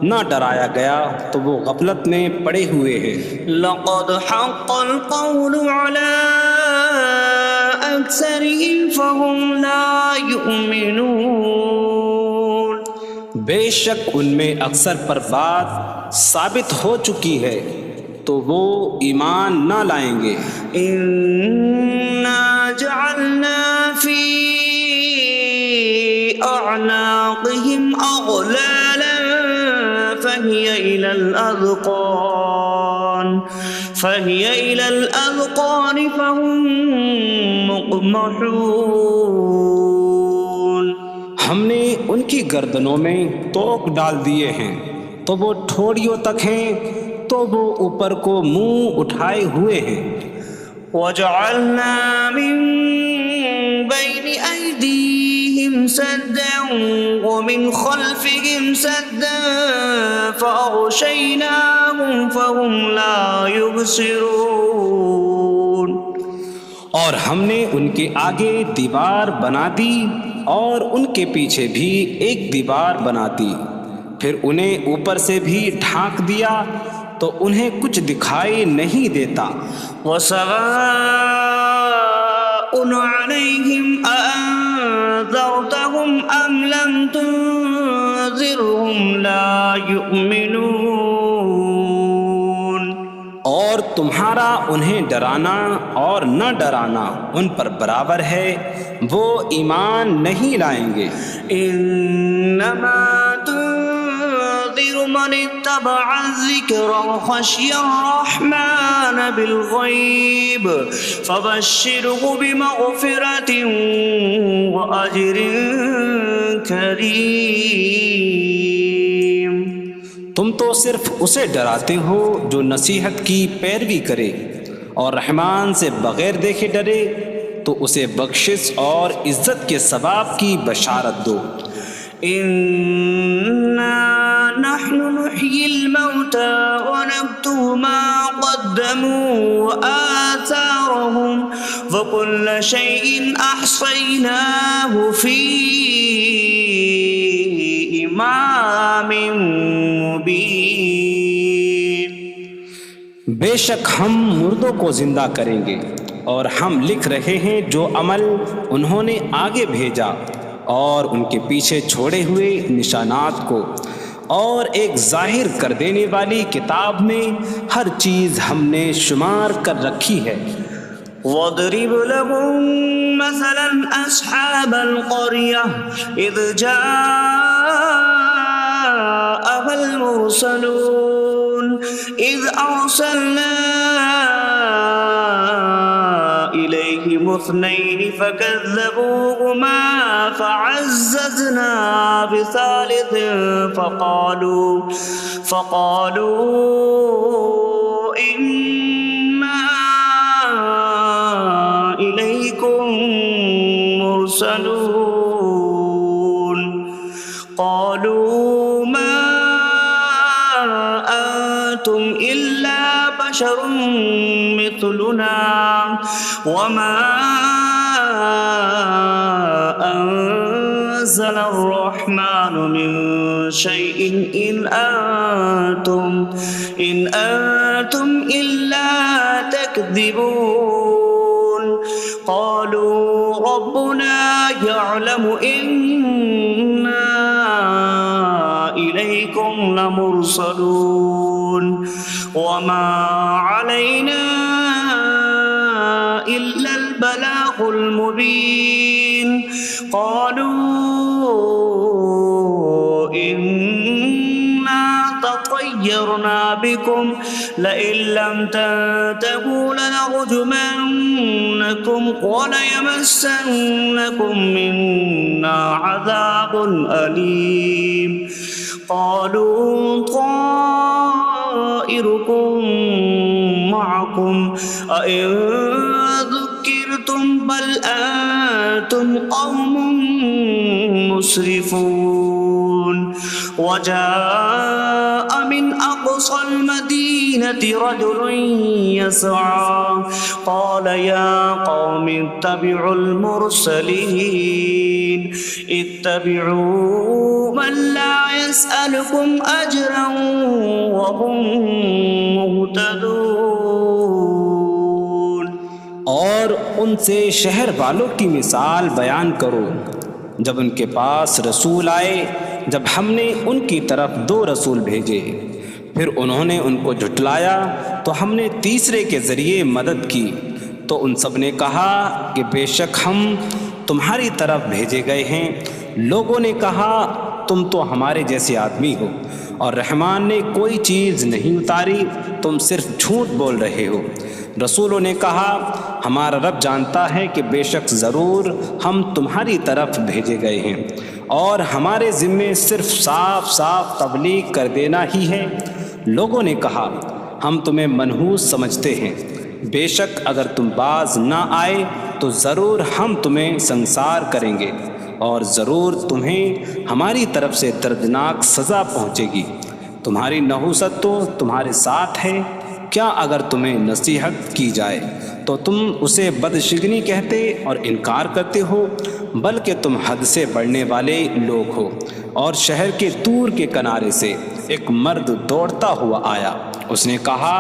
نہ ڈرایا گیا تو وہ غفلت میں پڑے ہوئے ہیں. لقد حق القول على أكثرهم فهم لا يؤمنون. بے شک ان میں اکثر پر بات ثابت ہو چکی ہے تو وہ ایمان نہ لائیں گے. إنا جعلنا في أعناقهم أغلالا فهي إلى الأذقان فهم مقمحون. ہم نے ان کی گردنوں میں توق ڈال دیے ہیں تو وہ ٹھوڑیوں تک ہیں تو وہ اوپر کو منہ اٹھائے ہوئے ہیں. وجعلنا من بين أيديهم سدا ومن خلفهم سدا فأغشيناهم فهم لا يبصرون. اور ہم نے ان کے آگے دیوار بنا دی اور ان کے پیچھے بھی ایک دیوار بنا دی، پھر انہیں اوپر سے بھی ڈھانک دیا تو انہیں کچھ دکھائی نہیں دیتا. وسواء عليهم أأنذرتهم أم لم تنذرهم لا يؤمنون. اور تمہارا انہیں ڈرانا اور نہ ڈرانا ان پر برابر ہے، وہ ایمان نہیں لائیں گے. انما تنذر من اتبع الذکر وخشی الرحمن بالغیب فبشره بمغفرة وأجر کریم. تم تو صرف اسے ڈراتے ہو جو نصیحت کی پیروی کرے اور رحمان سے بغیر دیکھے ڈرے تو اسے بخشش اور عزت کے ثواب کی بشارت دو. انا نحن نحيي الموتى ونكتب ما قدموا وآثارهم وكل شيء أحصيناه في إمام مبين. بے شک ہم مردوں کو زندہ کریں گے اور ہم لکھ رہے ہیں جو عمل انہوں نے آگے بھیجا اور ان کے پیچھے چھوڑے ہوئے نشانات کو، اور ایک ظاہر کر دینے والی کتاب میں ہر چیز ہم نے شمار کر رکھی ہے. وَاضْرِبْ لَهُم مَّثَلًا أَصْحَابَ الْقَرْيَةِ إِذْ جَاءَهَا الْمُرْسَلُونَ إِذْ أَرْسَلْنَا إِلَيْهِمُ اثْنَيْنِ فَكَذَّبُوهُمَا فَعَزَّزْنَا بِثَالِثٍ فَقَالُوا إِنَّا إِلَيْكُمْ مُرْسَلُونَ. قَالُوا مَا بشر مثلنا وما أنزل الرحمن من شيء إن أنتم إلا تكذبون قالوا ربنا يعلم إنا إليكم لمرسلون وما علينا إلا البلاغ المبين قالوا إنا تطيرنا بكم لئن لم تنتهوا لنرجمنكم وليمسنكم منا عذاب أليم قالوا طائركم معكم أئن ذكرتم بل أنتم قوم مسرفون وجاء من أقصى المدينة رجل يسعى قال يا قوم اتبعوا المرسلين اتبعوا من لا يسألكم أجرا وهم مهتدون اور ان سے شہر والوں کی مثال بیان کرو جب ان کے پاس رسول آئے جب ہم نے ان کی طرف 2 رسول بھیجے پھر انہوں نے ان کو جھٹلایا تو ہم نے تیسرے کے ذریعے مدد کی تو ان سب نے کہا کہ بے شک ہم تمہاری طرف بھیجے گئے ہیں لوگوں نے کہا تم تو ہمارے جیسے آدمی ہو اور رحمان نے کوئی چیز نہیں اتاری تم صرف جھوٹ بول رہے ہو رسولوں نے کہا ہمارا رب جانتا ہے کہ بے شک ضرور ہم تمہاری طرف بھیجے گئے ہیں اور ہمارے ذمے صرف صاف صاف تبلیغ کر دینا ہی ہے لوگوں نے کہا ہم تمہیں منحوس سمجھتے ہیں بے شک اگر تم باز نہ آئے تو ضرور ہم تمہیں سنسار کریں گے اور ضرور تمہیں ہماری طرف سے دردناک سزا پہنچے گی تمہاری نحوست تو تمہارے ساتھ ہے کیا اگر تمہیں نصیحت کی جائے تو تم اسے بدشگنی کہتے اور انکار کرتے ہو بلکہ تم حد سے بڑھنے والے لوگ ہو اور شہر کے دور کے کنارے سے ایک مرد دوڑتا ہوا آیا اس نے کہا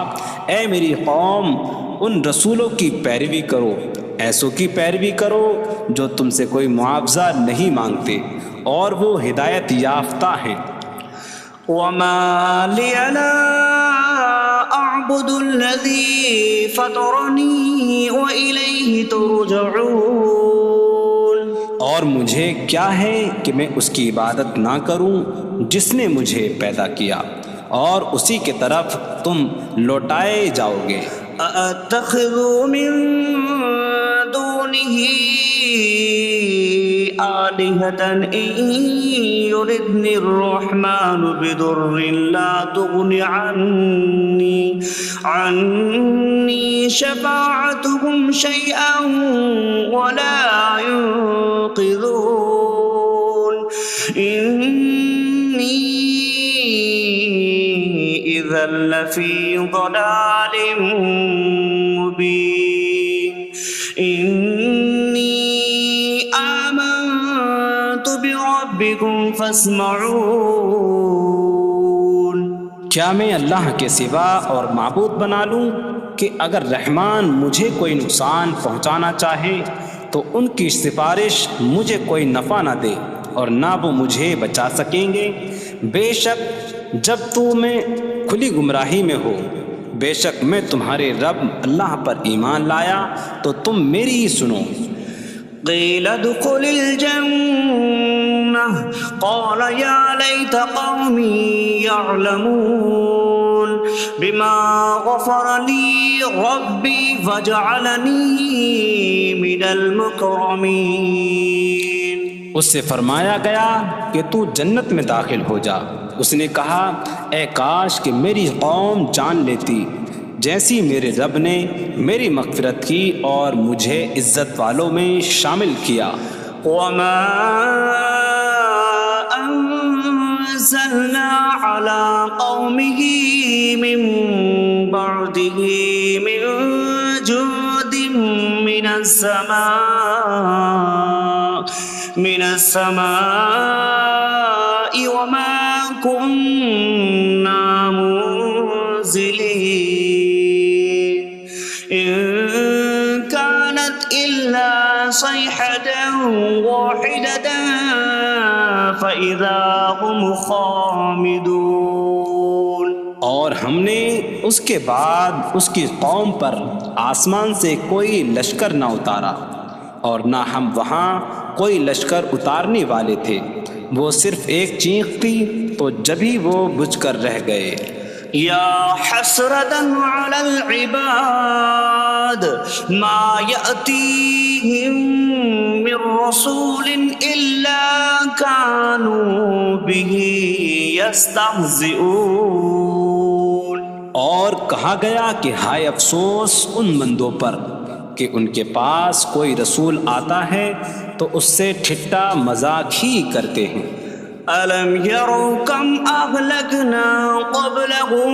اے میری قوم ان رسولوں کی پیروی کرو ایسوں کی پیروی کرو جو تم سے کوئی معاوضہ نہیں مانگتے اور وہ ہدایت یافتہ ہیں وما لي لا أعبد الذي فطرني وإليه ترجعون اور مجھے کیا ہے کہ میں اس کی عبادت نہ کروں جس نے مجھے پیدا کیا اور اسی کی طرف تم لوٹائے جاؤ گے أأتخذ من دونه آلهة إن يردني الرحمن بضر لا تغن عني شفاعتهم شيئا ولا ينقذون إني إذا لفي ضلال مبين إني آمنت بربكم فاسمعون کیا میں اللہ کے سوا اور معبود بنا لوں کہ اگر رحمان مجھے کوئی نقصان پہنچانا چاہے تو ان کی سفارش مجھے کوئی نفع نہ دے اور نہ وہ مجھے بچا سکیں گے بے شک جب تو میں کھلی گمراہی میں ہو بے شک میں تمہارے رب اللہ پر ایمان لایا تو تم میری ہی سنو قيل ادخل الجنة قال يا ليت قومي يعلمون بما غفر لي ربي فجعلني من المكرمين اس سے فرمایا گیا کہ تو جنت میں داخل ہو جا اس نے کہا اے کاش کہ میری قوم جان لیتی جیسی میرے رب نے میری مغفرت کی اور مجھے عزت والوں میں شامل کیا وما أنزلنا على قومه من بعده من جود من السماء وما كنا منزلين إن كانت إلا صيحة واحدة فإذا هم خامدون۔ اور ہم نے اس کے بعد اس کی قوم پر آسمان سے کوئی لشکر نہ اتارا، اور نہ ہم وہاں کوئی لشکر اتارنے والے تھے۔ وہ صرف ایک چیخ تھی تو جبھی وہ بجھ کر رہ گئے۔ یا حسرة على العباد ما يأتيهم من رسول إلا كانوا به يستهزئون۔ اور کہا گیا کہ ہائے افسوس ان بندوں پر کہ ان کے پاس کوئی رسول آتا ہے تو اس سے ٹھٹا مذاق ہی کرتے ہیں۔ أَلَمْ يَرَوْا كَمْ أَهْلَكْنَا قَبْلَهُمْ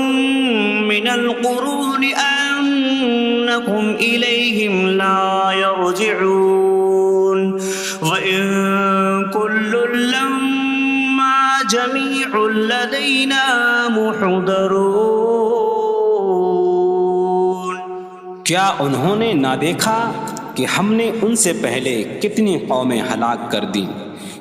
مِنَ الْقُرُونِ أَنَّكُمْ إِلَيْهِمْ لَا يَرْجِعُونَ وَإِن كُلٌّ لَّمَّا جَمِيعٌ لَّدَيْنَا مُحْضَرُونَ۔ کیا انہوں نے نہ دیکھا کہ ہم نے ان سے پہلے کتنی قومیں ہلاک کر دیں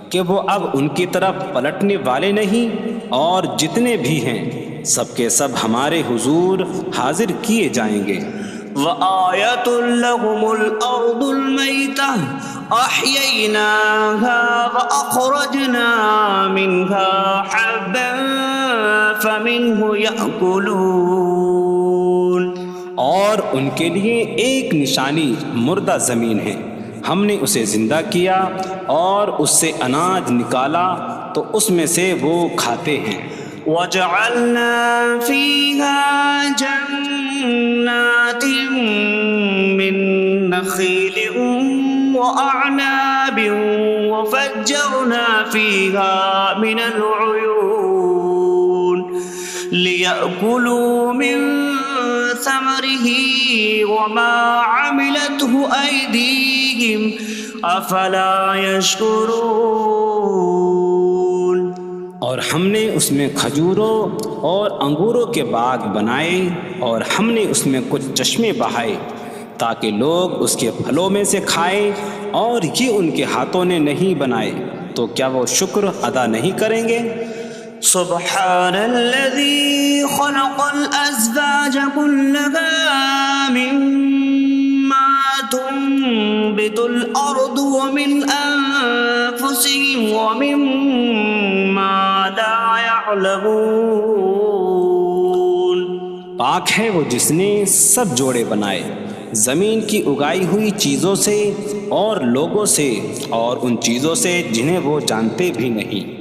کہ وہ اب ان کی طرف پلٹنے والے نہیں، اور جتنے بھی ہیں سب کے سب ہمارے حضور حاضر کیے جائیں گے۔ وَآيَةٌ لَّهُمُ الْأَرْضُ الْمَيْتَةُ أَحْيَيْنَاهَا وَأَخْرَجْنَا مِنْهَا حَبًّا فَمِنْهُ يَأْكُلُونَ۔ اور ان کے لیے ایک نشانی مردہ زمین ہے، ہم نے اسے زندہ کیا اور اس سے اناج نکالا تو اس میں سے وہ کھاتے ہیں۔ وَجَعَلْنَا فِيهَا جَنَّاتٍ مِّن نَّخِيلٍ وَأَعْنَابٍ وَفَجَّرْنَا فِيهَا مِنَ الْعُيُونِ لِيَأْكُلُوا مِن ثَمَرِهِ وَمَا عَمِلَتْهُ أَيْدِيهِمْ أَفَلَا يَشْكُرُونَ۔ اور ہم نے اس میں کھجوروں اور انگوروں کے باغ بنائے، اور ہم نے اس میں کچھ چشمے بہائے تاکہ لوگ اس کے پھلوں میں سے کھائیں، اور یہ ان کے ہاتھوں نے نہیں بنائے، تو کیا وہ شکر ادا نہیں کریں گے؟ سبحان الذي خلق الأزواج كلها مما تنبت الأرض ومن أنفسهم ومما لا يعلمون۔ پاک ہے وہ جس نے سب جوڑے بنائے زمین کی اگائی ہوئی چیزوں سے اور لوگوں سے اور ان چیزوں سے جنہیں وہ جانتے بھی نہیں۔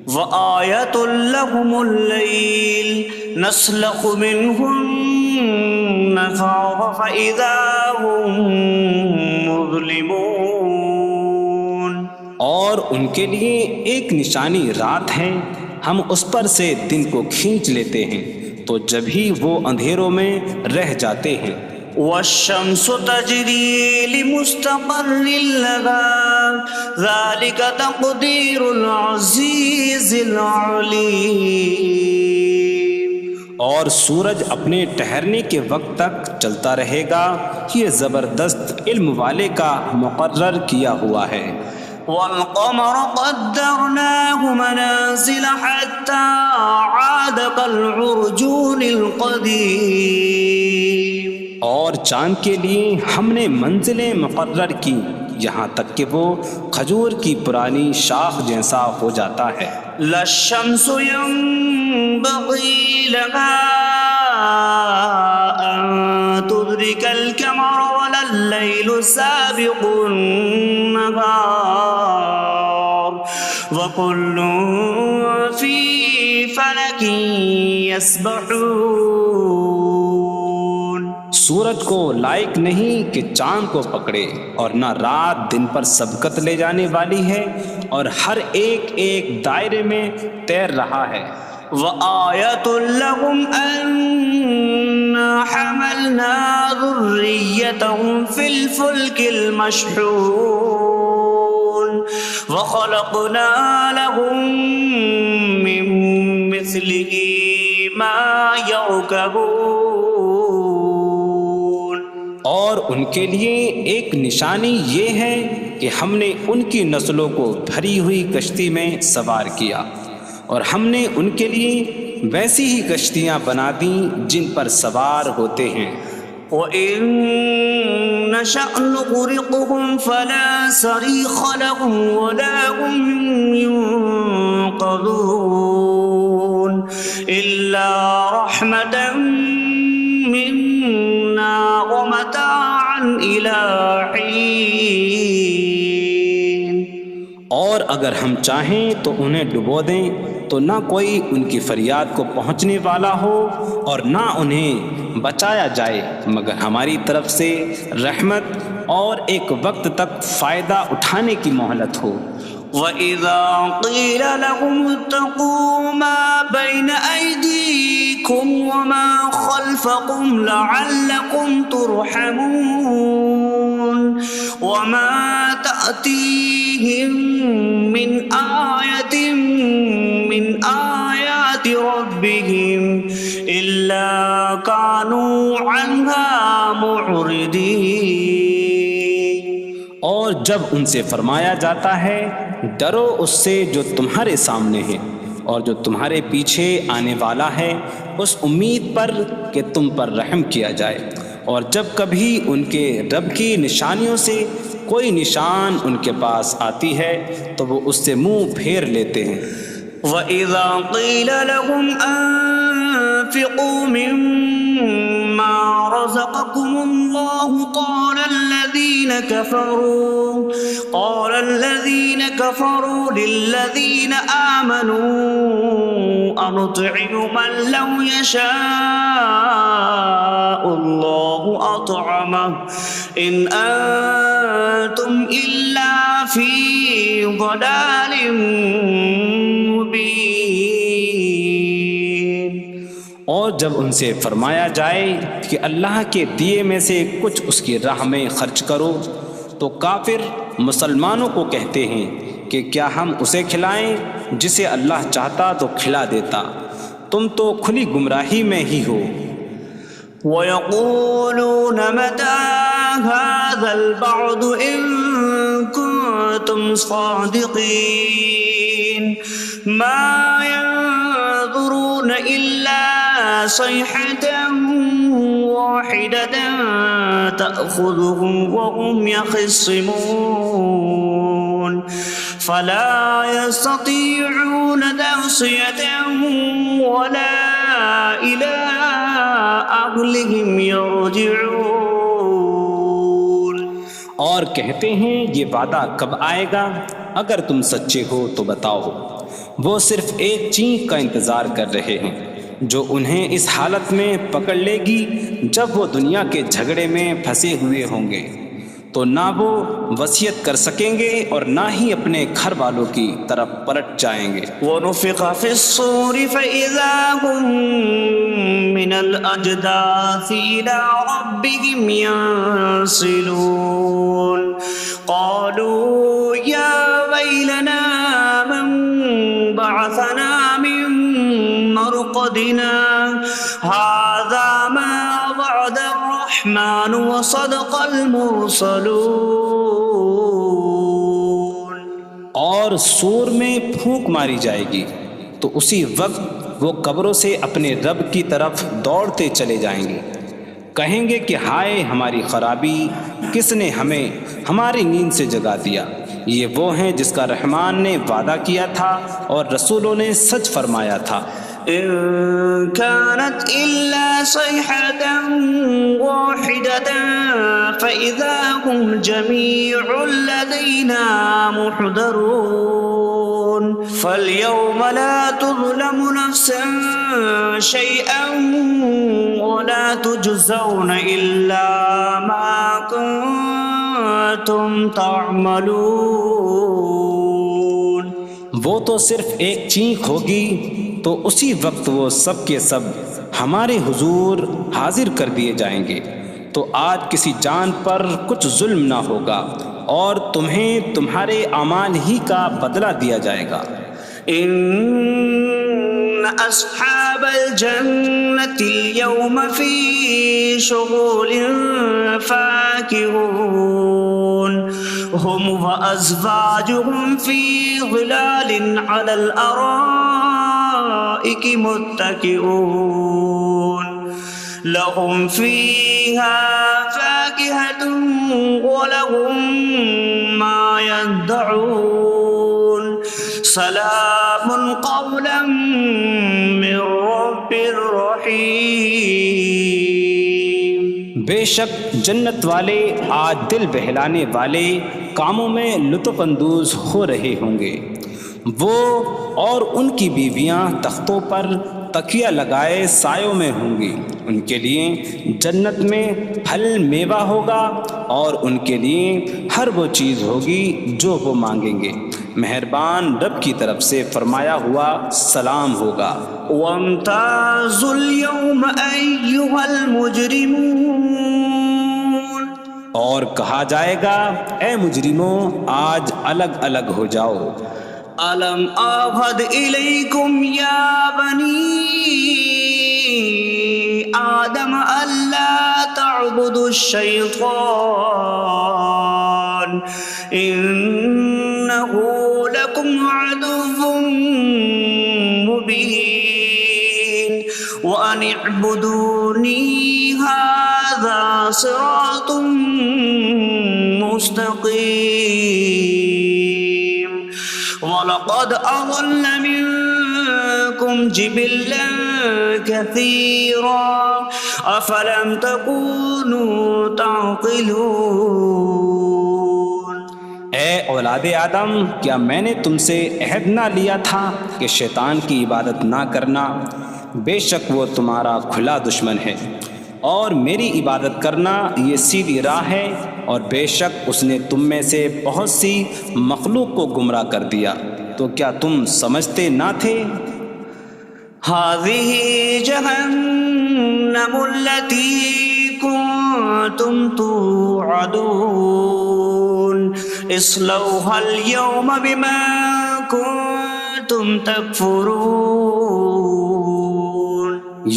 وَآيَةٌ لَّهُمُ اللَّيْلُ نَسْلَخُ مِنْهُ النَّهَارَ فَإِذَا هُم مُظْلِمُونَ۔ اور ان کے لیے ایک نشانی رات ہے، ہم اس پر سے دن کو کھینچ لیتے ہیں تو جبھی وہ اندھیروں میں رہ جاتے ہیں۔ وَالشَّمْسُ تَجْرِي لِمُسْتَقَرٍّ لَّهَا ذَلِكَ تَقْدِيرُ الْعَزِيزِ الْعَلِيمِ۔ اور سورج اپنے ٹھہرنے کے وقت تک چلتا رہے گا، یہ زبردست علم والے کا مقرر کیا ہوا ہے۔ وَالْقَمَرَ قَدَّرْنَاهُ مَنَازِلَ حَتَّى عَادَ كَالْعُرْجُونِ الْقَدِيمِ۔ اور چاند کے لیے ہم نے منزلیں مقرر کی یہاں تک کہ وہ کھجور کی پرانی شاخ جیسا ہو جاتا ہے۔ لَا الشَّمْسُ يَنبَغِي لَهَا أَن تُدْرِكَ الْقَمَرَ وَلَا اللَّيْلُ سَابِقُ النَّهَارِ وَكُلٌّ فِي فَلَكٍ يَسْبَحُونَ۔ سورج کو لائق نہیں کہ چاند کو پکڑے، اور نہ رات دن پر سبقت لے جانے والی ہے، اور ہر ایک ایک دائرے میں تیر رہا ہے۔ وآية لهم أنا حملنا ذريتهم في الفلك المشحون وخلقنا لهم من مثله ما يركبون۔ اور ان کے لیے ایک نشانی یہ ہے کہ ہم نے ان کی نسلوں کو بھری ہوئی کشتی میں سوار کیا، اور ہم نے ان کے لیے ویسی ہی کشتیاں بنا دیں جن پر سوار ہوتے ہیں۔ وَإِن نَّشَأْ نُغْرِقْهُمْ فَلَا صَرِيخَ لَهُمْ وَلَا هُمْ يُنقَذُونَ إِلَّا رَحْمَةً مِّنَّا وَمَتَاعًا إِلَىٰ حِينٍ۔ اور اگر ہم چاہیں تو انہیں ڈبو دیں تو نہ کوئی ان کی فریاد کو پہنچنے والا ہو اور نہ انہیں بچایا جائے مگر ہماری طرف سے رحمت اور ایک وقت تک فائدہ اٹھانے کی مہلت ہو۔ وَإِذَا قِيلَ لَهُمُ اتَّقُوا مَا بَيْنَ أَيْدِيكُمْ وَمَا خَلْفَكُمْ لَعَلَّكُمْ تُرْحَمُونَ وَمَا تَأْتِيهِم مِّنْ آيَةٍ مِّنْ آيَاتِ رَبِّهِمْ إِلَّا كَانُوا عَنْهَا مُعْرِضِينَ۔ اور جب ان سے فرمایا جاتا ہے ڈرو اس سے جو تمہارے سامنے ہے اور جو تمہارے پیچھے آنے والا ہے، اس امید پر کہ تم پر رحم کیا جائے، اور جب کبھی ان کے رب کی نشانیوں سے کوئی نشان ان کے پاس آتی ہے تو وہ اس سے منہ پھیر لیتے ہیں۔ وَإِذَا قِيلَ لَهُمْ أَنفِقُوا مِمَّا رَزَقَكُمُ اللَّهُ قَالَ الَّذِينَ كَفَرُوا لِلَّذِينَ آمَنُوا أَنُطْعِمُ مَن لَّوْ يَشَاءُ اللَّهُ أَطْعَمَهُ إِنْ أَنتُمْ إِلَّا فِي ضَلَالٍ مُّبِينٍ۔ اور جب ان سے فرمایا جائے کہ اللہ کے دیے میں سے کچھ اس کی راہ میں خرچ کرو تو کافر مسلمانوں کو کہتے ہیں کہ کیا ہم اسے کھلائیں جسے اللہ چاہتا تو کھلا دیتا، تم تو کھلی گمراہی میں ہی ہو۔ وَيَقُولُونَ مَتَىٰ هَٰذَا الْوَعْدُ إِن كُنتُمْ صَادِقِينَ مَا يَنظُرُونَ إِلَّا صَيْحَةً وَاحِدَةً تَأْخُذُهُمْ وَهُمْ يَخِصِّمُونَ فَلَا يَسْتَطِيعُونَ تَوْصِيَةً وَلَا إِلَىٰ أَهْلِهِمْ يَرْجِعُونَ۔ اور کہتے ہیں یہ وعدہ کب آئے گا؟ اگر تم سچے ہو تو بتاؤ۔ وہ صرف ایک چینخ کا انتظار کر رہے ہیں جو انہیں اس حالت میں پکڑ لے گی جب وہ دنیا کے جھگڑے میں پھنسے ہوئے ہوں گے، تو نہ وہ وصیت کر سکیں گے اور نہ ہی اپنے گھر والوں کی طرف پلٹ جائیں گے۔ وَنُفِخَ فِي الصُّورِ فَإِذَا هُم مِّنَ الْأَجْدَاثِ إِلَىٰ رَبِّهِمْ يَنسِلُونَ قَالُوا يَا وَيْلَنَا مَن بَعَثَنَا مِن مَّرْقَدِنَا هَٰذَا مَا وَعَدَ الرَّحْمَٰنُ وَصَدَقَ الْمُرْسَلُونَ۔ اور سور میں پھونک ماری جائے گی تو اسی وقت وہ قبروں سے اپنے رب کی طرف دوڑتے چلے جائیں گے، کہیں گے کہ ہائے ہماری خرابی، کس نے ہمیں ہماری نیند سے جگا دیا۔ یہ وہ ہیں جس کا رحمان نے وعدہ کیا تھا اور رسولوں نے سچ فرمایا تھا۔ إن كانت إلا صيحة واحدة فإذا هم جميع لدينا محضرون فاليوم لا تظلم نفس شيئا ولا تجزون إلا ما كنتم تعملون۔ وہ تو صرف ایک چینخ ہوگی تو اسی وقت وہ سب کے سب ہمارے حضور حاضر کر دیے جائیں گے۔ تو آج کسی جان پر کچھ ظلم نہ ہوگا اور تمہیں تمہارے اعمال ہی کا بدلہ دیا جائے گا۔ إن أصحاب الجنة اليوم في شغل فاكهون هم وأزواجهم في ظلال على الأرائك متكئون لهم فيها فاكهة ولهم ما يدعون سلام قولا من رب رحیم۔ بے شک جنت والے آج دل بہلانے والے کاموں میں لطف اندوز ہو رہے ہوں گے۔ وہ اور ان کی بیویاں تختوں پر تکیہ لگائے سایوں میں ہوں گی۔ ان کے لیے جنت میں پھل میوہ ہوگا اور ان کے لیے ہر وہ چیز ہوگی جو وہ مانگیں گے۔ مہربان رب کی طرف سے فرمایا ہوا سلام ہوگا۔ وامتازوا اليوم أيها المجرمون، اور کہا جائے گا اے مجرموں آج الگ الگ ہو جاؤ۔ ألم أعهد إليكم يا بني آدم ألا تعبدوا الشيطان إنه لكم عدو مبين وأن اعبدوني هذا صراط مستقيم وَلَقَدْ أَضَلَّ مِنكُمْ جِبِلًّا كَثِيرًا أَفَلَمْ تَكُونُوا تَعْقِلُونَ۔ اے اولاد آدم، کیا میں نے تم سے عہد نہ لیا تھا کہ شیطان کی عبادت نہ کرنا؟ بے شک وہ تمہارا کھلا دشمن ہے، اور میری عبادت کرنا یہ سیدھی راہ ہے، اور بے شک اس نے تم میں سے بہت سی مخلوق کو گمراہ کر دیا، تو کیا تم سمجھتے نہ تھے؟ هذه جهنم التي كنتم توعدون اصلوها اليوم بما كنتم تكفرون۔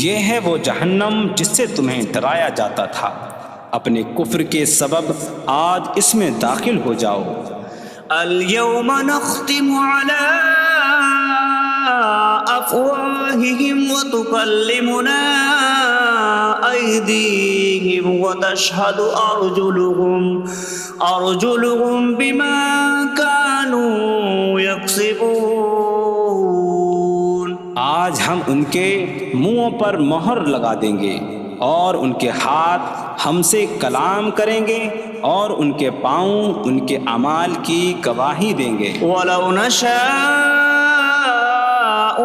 یہ ہے وہ جہنم جس سے تمہیں ڈرایا جاتا تھا، اپنے کفر کے سبب آج اس میں داخل ہو جاؤ۔ اليوم نختم على أفواههم وتكلمنا أيديهم وتشهد أرجلهم بما كانوا يكسبون۔ آج ہم ان کے منہوں پر مہر لگا دیں گے، اور ان کے ہاتھ ہم سے کلام کریں گے، اور ان کے پاؤں ان کے اعمال کی گواہی دیں گے۔ وَلَوْ نَشَاءُ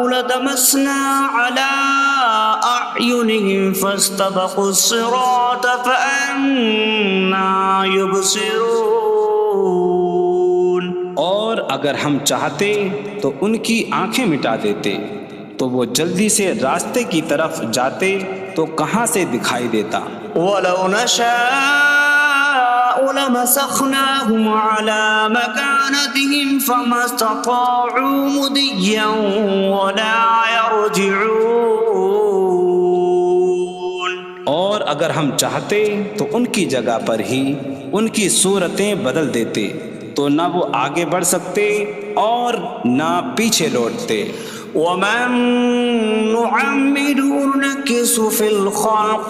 لَطَمَسْنَا عَلَىٰ أَعْيُنِهِمْ فَاسْتَبَقُوا الصِّرَاطَ فَأَنَّىٰ يُبْصِرُونَ۔ اور اگر ہم چاہتے تو ان کی آنکھیں مٹا دیتے، تو وہ جلدی سے راستے کی طرف جاتے تو کہاں سے دکھائی دیتا۔ وَلَوْ نَشَاءُ لَمَسَخْنَاهُمْ عَلَىٰ مَكَانَتِهِمْ فَمَا اسْتَطَاعُوا مُضِيًّا وَلَا يَرْجِعُونَ۔ اور اگر ہم چاہتے تو ان کی جگہ پر ہی ان کی صورتیں بدل دیتے، تو نہ وہ آگے بڑھ سکتے اور نہ پیچھے لوٹتے۔ وَمَن نُّعَمِّرْهُ نُنَكِّسْهُ فِي الْخَلْقِ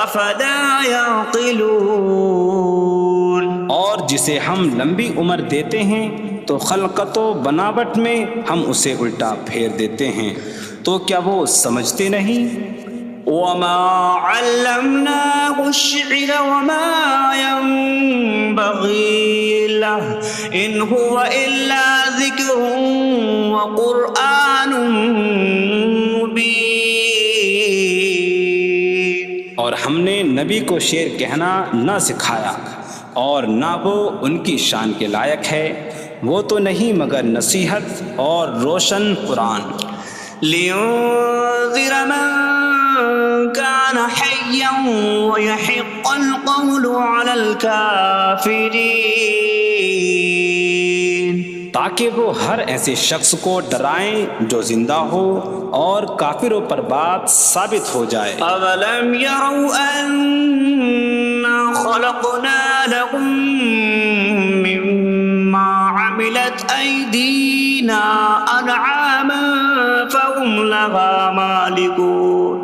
أَفَلَا يَعْقِلُونَ۔ اور جسے ہم لمبی عمر دیتے ہیں تو خلقت و بناوٹ میں ہم اسے الٹا پھیر دیتے ہیں، تو کیا وہ سمجھتے نہیں؟ وَمَا عَلَّمْنَاهُ الشِّعْرَ وَمَا يَنبَغِي لَهُ إِنْ هُوَ إِلَّا ذِكْرٌ وَقُرْآنٌ مُّبِينٌ۔ اور ہم نے نبی کو شعر کہنا نہ سکھایا، اور نہ وہ ان کی شان کے لائق ہے، وہ تو نہیں مگر نصیحت اور روشن قرآن۔ لينذر من كان حيا ويحق القول على الكافرين، تاکہ وہ ہر ایسے شخص کو ڈرائیں جو زندہ ہو اور کافروں پر بات ثابت ہو جائے۔ أولم يروا أنا خلقنا لهم مما عملت أيدينا أنعاما فهم لها مالكون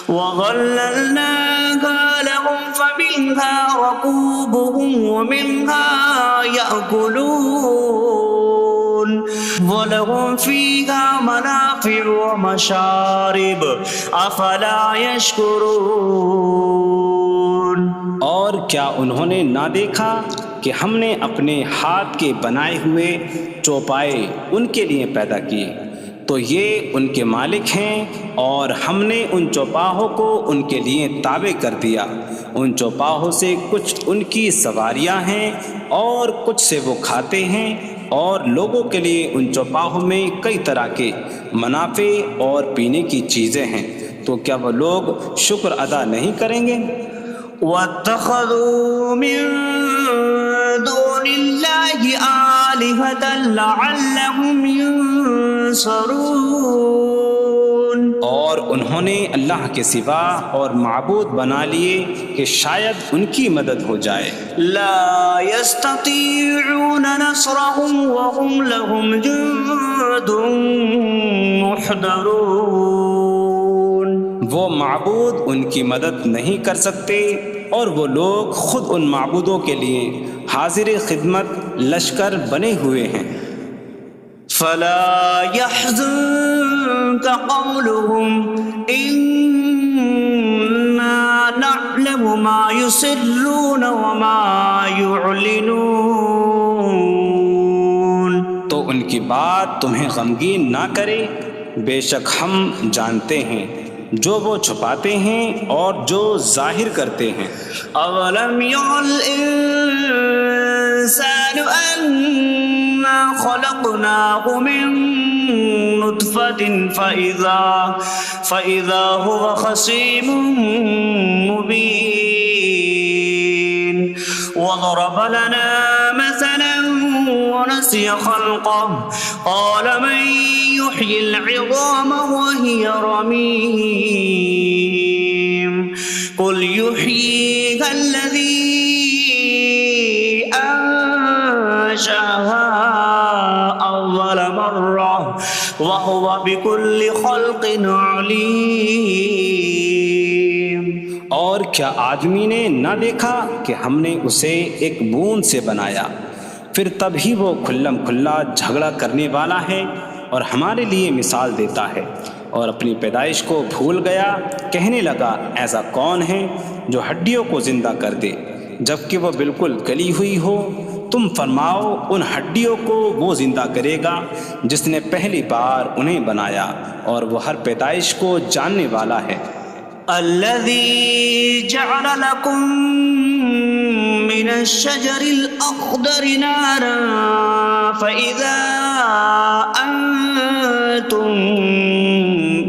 وظللناها لهم فمنها ركوبهم ومنها يأكلون وَلَهُمْ فِيهَا مَنَافِعُ وَمَشَارِبُ أَفَلَا يَشْكُرُونَ۔ اور کیا انہوں نے نہ دیکھا کہ ہم نے اپنے ہاتھ کے بنائے ہوئے چوپائے ان کے لیے پیدا کیے، تو یہ ان کے مالک ہیں، اور ہم نے ان چوپاہوں کو ان کے لیے تابع کر دیا۔ ان چوپاہوں سے کچھ ان کی سواریاں ہیں اور کچھ سے وہ کھاتے ہیں، اور لوگوں کے لیے ان چوپاہوں میں کئی طرح کے منافع اور پینے کی چیزیں ہیں، تو کیا وہ لوگ شکر ادا نہیں کریں گے؟ وَاتَّخَذُوا مِن دُونِ اللَّهِ آلِهَةً لَعَلَّهُمْ يُنصَرُونَ، اور انہوں نے اللہ کے سوا اور معبود بنا لیے کہ شاید ان کی مدد ہو جائے۔ لا يستطيعون نصرهم وهم لهم جند محضرون، وہ معبود ان کی مدد نہیں کر سکتے، اور وہ لوگ خود ان معبودوں کے لیے حاضر خدمت لشکر بنے ہوئے ہیں۔ فلا يحزنك قولهم إنا نعلم ما يسرون وما يعلنون، تو ان کی بات تمہیں غمگین نہ کرے، بے شک ہم جانتے ہیں جو وہ چھپاتے ہیں اور جو ظاہر کرتے ہیں۔ اولم ير الانسان انا خلقناه من نطفة فإذا هو خصيم مبين وضرب لنا مثلا ونسي خلقه قال من يحيي العظام وهي رميم قل يحييها الذي أنشأها أول مرة وهو بكل خلق عليم۔ اور کیا آدمی نے نہ دیکھا کہ ہم نے اسے ایک بوند سے بنایا، پھر تب ہی وہ کھلم کھلا جھگڑا کرنے والا ہے اور ہمارے لیے مثال دیتا ہے، اور اپنی پیدائش کو بھول گیا، کہنے لگا ایسا کون ہے جو ہڈیوں کو زندہ کر دے جبکہ وہ بالکل گلی ہوئی ہو؟ تم فرماؤ ان ہڈیوں کو وہ زندہ کرے گا جس نے پہلی بار انہیں بنایا، اور وہ ہر پیدائش کو جاننے والا ہے۔ الذي جعل لكم من الشجر الأخضر نارا فإذا أنتم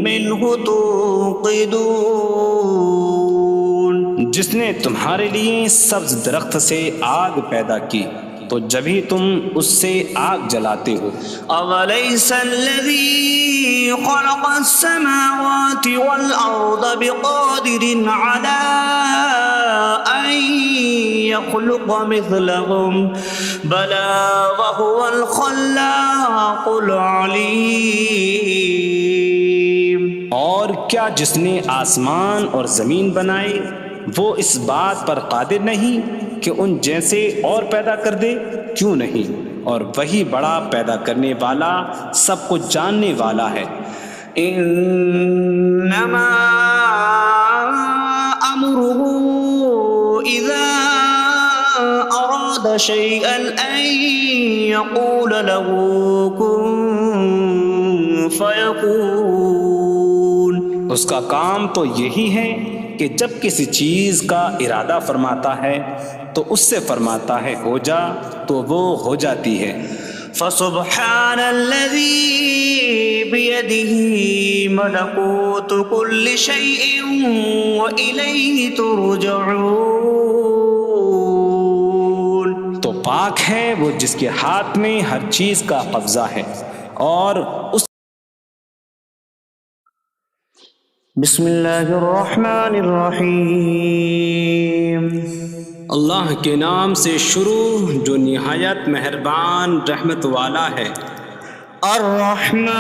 منه توقدون، جس نے تمہارے لیے سبز درخت سے آگ پیدا کی تو جبھی تم اس سے آگ جلاتے ہو۔ أَوَلَيْسَ الَّذِي خَلَقَ السَّمَاوَاتِ وَالْأَرْضَ بِقَادِرٍ عَلَىٰ أَن يَخْلُقَ مِثْلَهُم بَلَىٰ وَهُوَ الْخَلَّاقُ الْعَلِيمُ۔ اور کیا جس نے آسمان اور زمین بنائے وہ اس بات پر قادر نہیں کہ ان جیسے اور پیدا کر دے؟ کیوں نہیں، اور وہی بڑا پیدا کرنے والا سب کچھ جاننے والا ہے۔ انما امره اذا اراد شيئا ان يقول له كن فيكون، اس کا کام تو یہی ہے کہ جب کسی چیز کا ارادہ فرماتا ہے تو اس سے فرماتا ہے ہو جا، تو وہ ہو جاتی ہے۔ فسبحان الذي بيده ملكوت كل شيء وإليه ترجعون. تو پاک ہے وہ جس کے ہاتھ میں ہر چیز کا قبضہ ہے اور اس. بسم اللہ الرحمن الرحیم. اللہ کے نام سے شروع جو نہایت مہربان رحمت والا ہے. الرحمن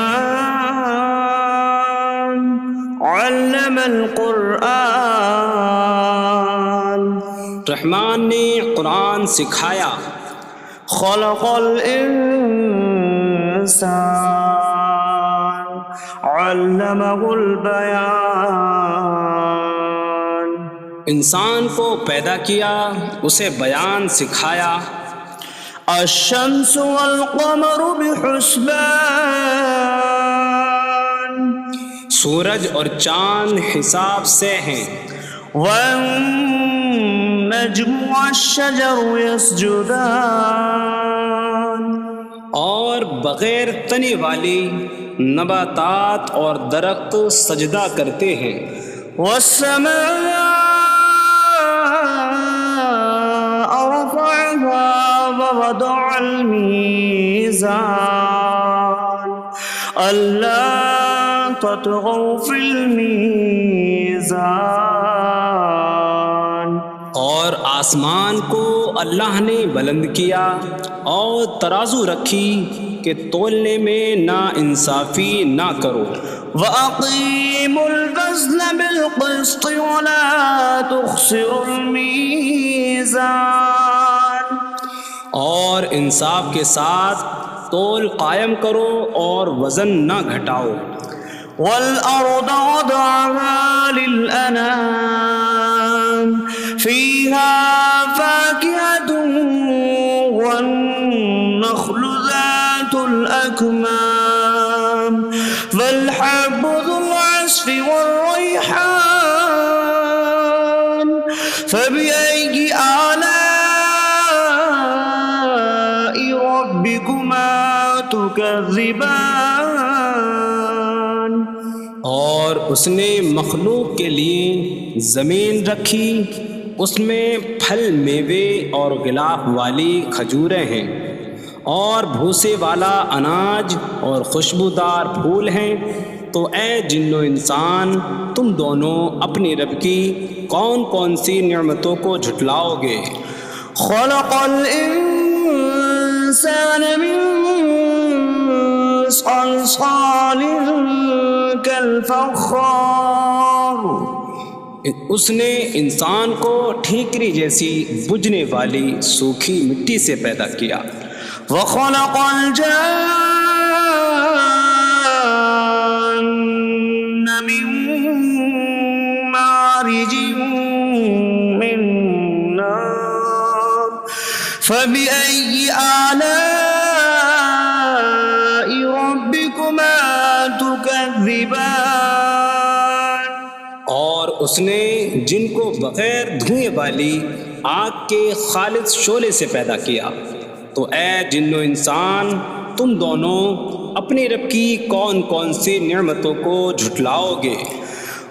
علم القرآن. رحمان نے قرآن سکھایا. خلق الانسان علمہ البیان. انسان کو پیدا کیا اسے بیان سکھایا. الشمس والقمر بحسبان. سورج اور چاند حساب سے ہیں. والنجم والشجر يسجدان. اور بغیر تنے والی نباتات اور درخت سجدہ کرتے ہیں. والسماء رفعها ووضع الميزان ألا تطغوا في الميزان. اور آسمان کو اللہ نے بلند کیا اور ترازو رکھی کہ تولنے میں نا انصافی نہ کرو. وَأَقِيمُوا الْوَزْنَ بِالْقِسْطِ وَلَا تُخْسِرُوا الْمِيزَانَ. اور انصاف کے ساتھ تول قائم کرو اور وزن نہ گھٹاؤ. وَالْأَرْضَ وَضَعَهَا لِلْأَنَامِ فِيهَا فَاكِهَةٌ وَالنَّخْلُ ذَاتُ الْأَكْمَامِ وَالْحَبُّ ذُو الْعَصْفِ وَالرَّيْحَانُ فَبِأَيِّ آلَاءِ رَبِّكُمَا تُكَذِّبَانِ. اور اس نے مخلوق کے لیے زمین رکھی، اس میں پھل میوے اور غلاف والی کھجوریں ہیں اور بھوسے والا اناج اور خوشبودار پھول ہیں. تو اے جن و انسان تم دونوں اپنی رب کی کون کون سی نعمتوں کو جھٹلاؤ گے. خلق الانسان من صلصال کالفخار. اس نے انسان کو ٹھیکری جیسی بجھنے والی سوکھی مٹی سے پیدا کیا. وخلق الجان من مارج من نار فبأي آلاء ربكما تكذبان. اور اس نے جن کو بغیر دھوئیں والی آگ کے خالص شعلے سے پیدا کیا. تو اے جن و انسان تم دونوں اپنے رب کی کون کون سی نعمتوں کو جھٹلاؤ گے.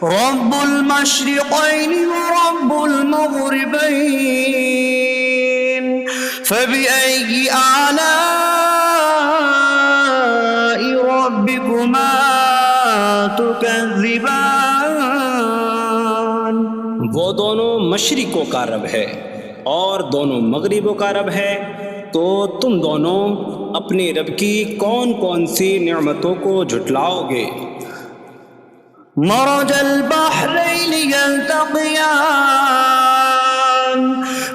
رب المشرقین ورب المغربین فبأي آلاء ربكما تكذبان. وہ دونوں مشرقوں کا رب ہے اور دونوں مغربوں کا رب ہے، تو تم دونوں اپنے رب کی کون کون سی نعمتوں کو جھٹلاؤ گے. مرج البحرین یلتقیان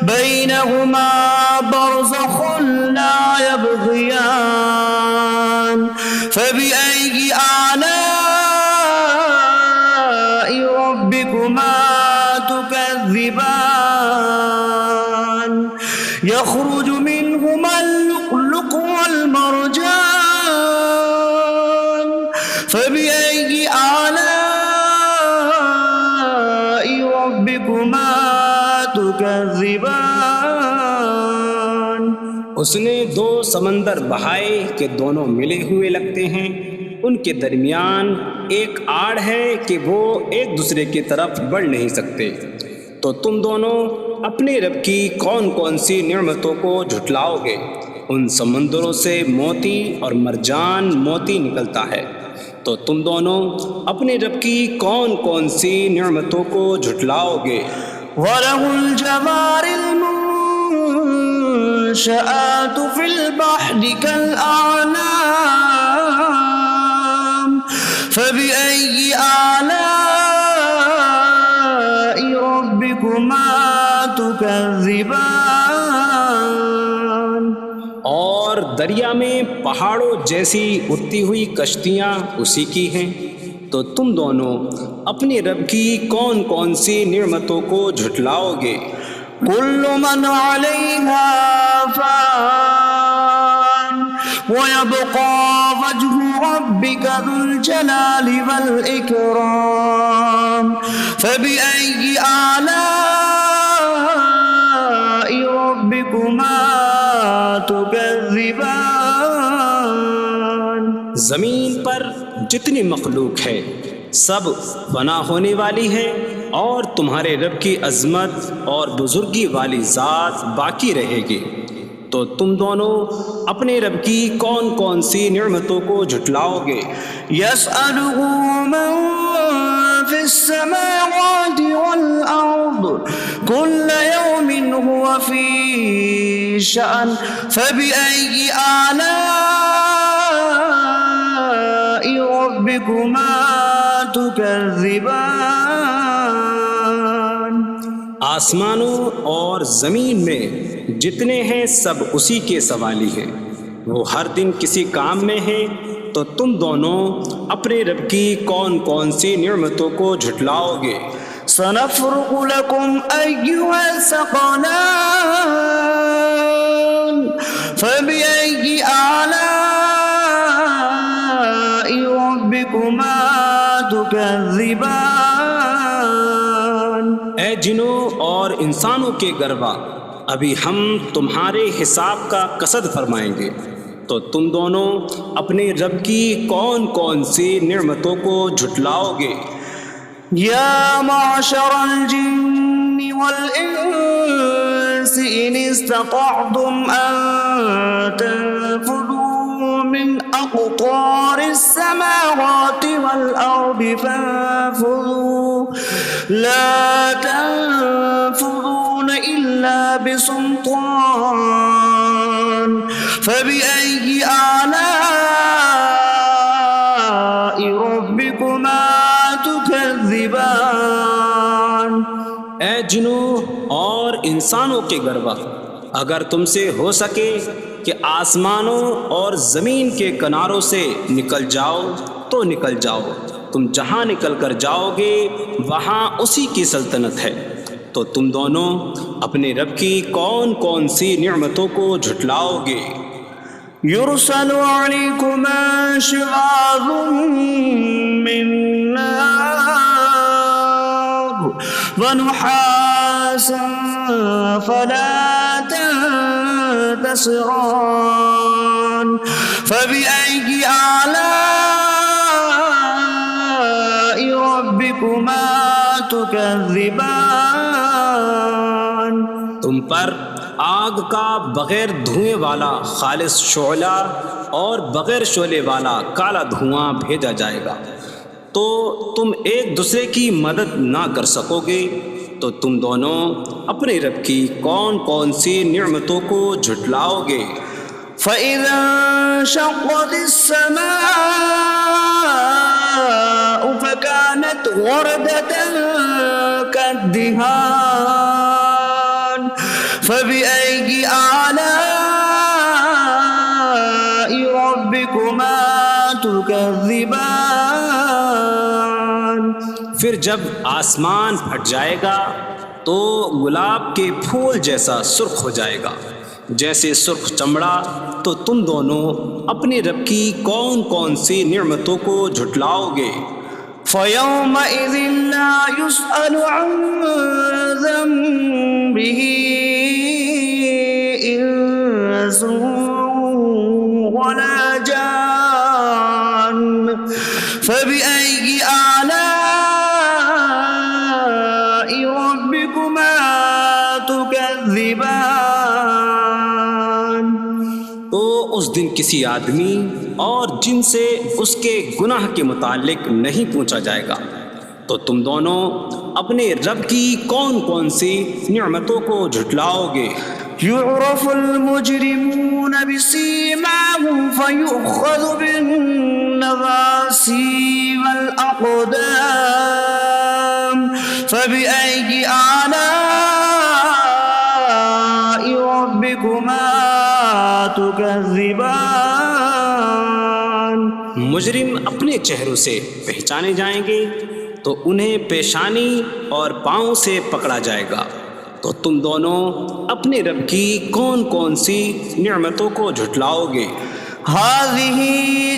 بینہما برزخ لا یبغیان فبأي آلاء ربكما تكذبان. يخرج منهما اللؤلؤ والمرجان فبأي آلاء ربكما تكذبان. اس نے دو سمندر بہائے کہ دونوں ملے ہوئے لگتے ہیں، ان کے درمیان ایک آڑ ہے کہ وہ ایک دوسرے کی طرف بڑھ نہیں سکتے، تو تم دونوں اپنے رب کی کون کون سی نعمتوں کو جھٹلاؤ گے؟ ان سمندروں سے موتی اور مرجان موتی نکلتا ہے، تو تم دونوں اپنے رب کی کون کون سی نعمتوں کو جھٹلاؤ گے؟ وَلَهُ الْجَوَارِ الْمُنشَآتُ فِي الْبَحْرِ كَالْأَعْلَامِ فَبِأَيِّ آلَاءِ رَبِّكُمَا تُكَذِّبَانِ۔ اور دریا میں پہاڑوں جیسی اڑتی ہوئی کشتیاں اسی کی ہیں، تو تم دونوں اپنے رب کی کون کون سی نعمتوں کو جھٹلاؤ گے؟ كُلُّ مَنْ عَلَيْهَا فَانٍ وَيَبْقَى وَجْهُ رَبِّكَ ذُو الْجَلَالِ وَالْإِكْرَامِ فَبِأَيِّ آلَاءِ رَبِّكُمَا تُكَذِّبَانِ۔ زمین پر جتنی مخلوق ہے سب فنا ہونے والی ہے، اور تمہارے رب کی عظمت اور بزرگی والی ذات باقی رہے گی، تو تم دونوں اپنے رب کی کون کون سی نعمتوں کو جھٹلاؤ گے؟ يَسْأَلُهُ مَن فِي السَّمَاوَاتِ وَالْأَرْضِ كُلَّ يَوْمٍ هُوَ فِي شَأْنٍ فَبِأَيِّ آلَاءِ رَبِّكُمَا تُكَذِّبَانِ۔ آسمانوں اور زمین میں جتنے ہیں سب اسی کے سوالی ہیں، وہ ہر دن کسی کام میں ہیں، تو تم دونوں اپنے رب کی کون کون سی نعمتوں کو جھٹلاؤ گے؟ سَنَفْرُغُ لَكُمْ أَيُّهَ الثَّقَلَانِ فَبِأَيِّ آلَاءِ رَبِّكُمَا تُكَذِّبَانِ۔ اے جنوں اور انسانوں کے گروہ، ابھی ہم تمہارے حساب کا قصد فرمائیں گے، تو تم دونوں اپنے رب کی کون کون سی نعمتوں کو جھٹلاؤ گے؟ يَا مَعْشَرَ الْجِنِّ وَالْإِنسِ إِنِ اسْتَطَعْتُمْ أَن تَنفُذُوا مِنْ أَقْطَارِ السَّمَاوَاتِ وَالْأَرْضِ فَانفُذُوا لَا تَنفُذُونَ إِلَّا بِسُلْطَانٍ فَبِأَيِّ آلَاءِ رَبِّكُمَا تُكَذِّبَانِ۔ اے جنوں اور انسانوں کے گروہ، اگر تم سے ہو سکے کہ آسمانوں اور زمین کے کناروں سے نکل جاؤ تو نکل جاؤ، تم جہاں نکل کر جاؤ گے وہاں اسی کی سلطنت ہے، تو تم دونوں اپنے رب کی کون کون سی نعمتوں کو جھٹلاؤ گے؟ يُرْسَلُ عَلَيْكُمَا شِوَاظٌ مِّن نَّارٍ وَنُحَاسٌ فَلَا تَنتَصِرَانِ فَبِأَيِّ آلَاءِ رَبِّكُمَا تُكَذِّبَانِ۔ تم پر آگ کا بغیر دھوئیں والا خالص شعلہ اور بغیر شعلے والا کالا دھواں بھیجا جائے گا، تو تم ایک دوسرے کی مدد نہ کر سکو گے، تو تم دونوں اپنے رب کی کون کون سی نعمتوں کو جھٹلاؤ گے؟ فَإِذَا انشَقَّتِ السَّمَاءُ فَكَانَتْ وَرْدَةً كَالدِّهَانِ فَبِأَيِّ آلَاءِ رَبِّكُمَا تُكَذِّبَانِ۔ پھر جب آسمان پھٹ جائے گا تو گلاب کے پھول جیسا سرخ ہو جائے گا، جیسے سرخ چمڑا، تو تم دونوں اپنے رب کی کون کون سی نعمتوں کو جھٹلاؤ گے؟ فَيَوْمَئِذٍ لَا يُسْأَلُ عَنْ ذَنبِهِ إنس ولا جان فبأي آلاء ربكما تكذبان. تو اس دن کسی آدمی اور جن سے اس کے گناہ کے متعلق نہیں پوچھا جائے گا، تو تم دونوں اپنے رب کی کون کون سی نعمتوں کو جھٹلاؤ گے؟ يعرف المجرمون بسيماهم فيؤخذ بالنواصي والأقدام فبأي آلاء ربكما تكذبان. مجرم اپنے چہروں سے پہچانے جائیں گے تو انہیں پیشانی اور پاؤں سے پکڑا جائے گا. تو تم دونوں اپنے رب کی کون کون سی نعمتوں کو جھٹلاؤ گے؟ هذه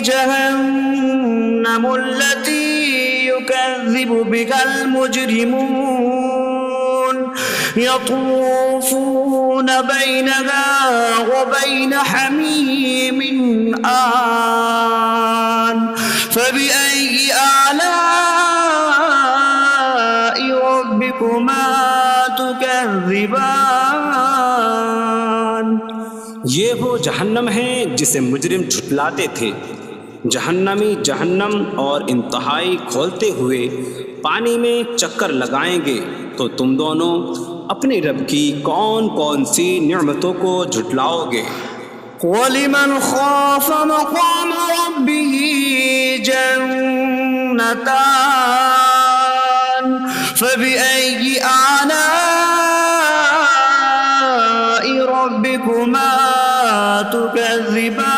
جهنم التي يكذب بها المجرمون يطوفون بينها وبين حميم آن فبأي آلاء ربكما تكذبان. یہ وہ جہنم ہے جسے مجرم جھٹلاتے تھے. جہنمی جہنم اور انتہائی کھولتے ہوئے پانی میں چکر لگائیں گے. تو تم دونوں اپنے رب کی کون کون سی نعمتوں کو جھٹلاؤ گے؟ وَلِمَنْ خَافَ مَقَامَ رَبِّهِ جَنَّتَانِ فَبِأَيِّ آلَاءِ رَبِّكُمَا تُكَذِّبَانِ.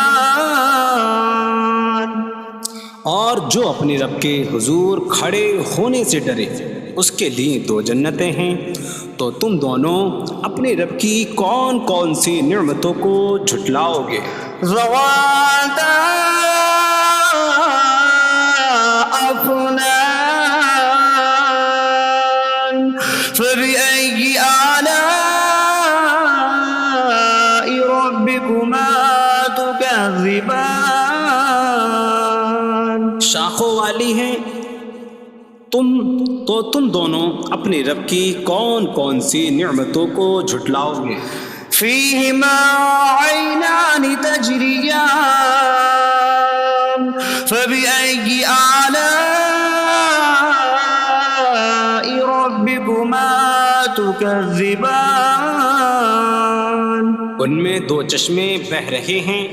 اور جو اپنے رب کے حضور کھڑے ہونے سے ڈرے اس کے لیے 2 جنتیں ہیں. تو تم دونوں اپنے رب کی کون کون سی نعمتوں کو جھٹلاؤ گے؟ ذواتا أفنان فبأي آلاء ربكما تكذبان. شاخوں والی ہیں. تم دونوں اپنے رب کی کون کون سی نعمتوں کو جھٹلاؤ گے؟ فيهما عينان تجريان فبأي آلاء ربكما تكذبان. ان میں 2 چشمے بہہ رہے ہیں.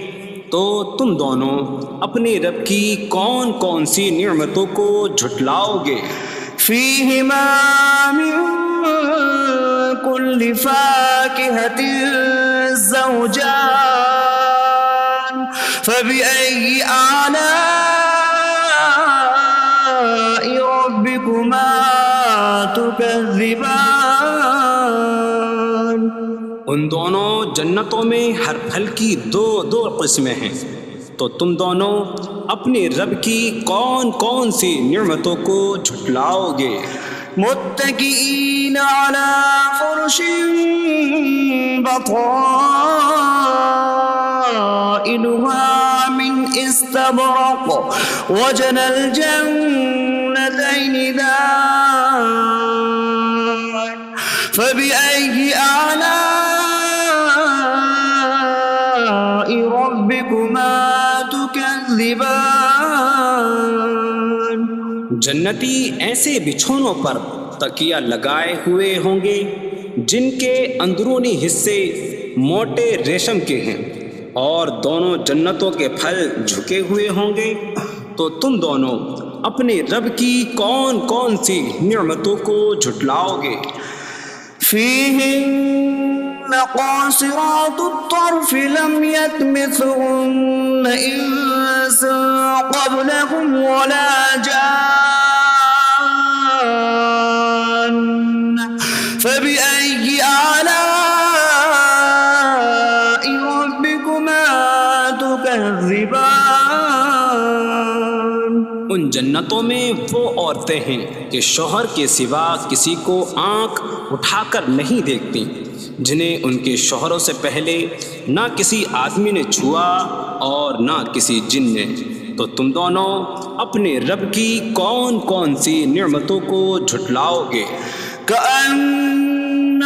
تو تم دونوں اپنے رب کی کون کون سی نعمتوں کو جھٹلاؤ گے؟ فيهما من كل فاكهة زوجان فبأي آلاء ربكما تكذبان. ان دونوں جنتوں میں ہر پھل کی 2 قسمیں ہیں. تو تم دونوں اپنے رب کی کون کون سی نعمتوں کو جھٹلاؤ گے؟ متكئين على فرش بطائنها من استبرق وجنى الجنتين دان فبأي آلاء ربكما تكذبان. جنتی ایسے بچھونوں پر تکیہ لگائے ہوئے ہوں گے جن کے اندرونی حصے موٹے ریشم کے ہیں، اور دونوں جنتوں کے پھل جھکے ہوئے ہوں گے. تو تم دونوں اپنے رب کی کون کون سی نعمتوں کو جھٹلاؤ گے؟ فيهن قاصرات الطرف لم يطمثهن إنس قبلهم ولا جان فبأي آلاء ربكما تكذبان. ان جنتوں میں وہ عورتیں ہیں کہ شوہر کے سوا کسی کو آنکھ اٹھا کر نہیں دیکھتی، جنہیں ان کے شوہروں سے پہلے نہ کسی آدمی نے چھوا اور نہ کسی جن نے، تو تم دونوں اپنے رب کی کون کون سی نعمتوں کو جھٹلاؤ گے؟ كأنهن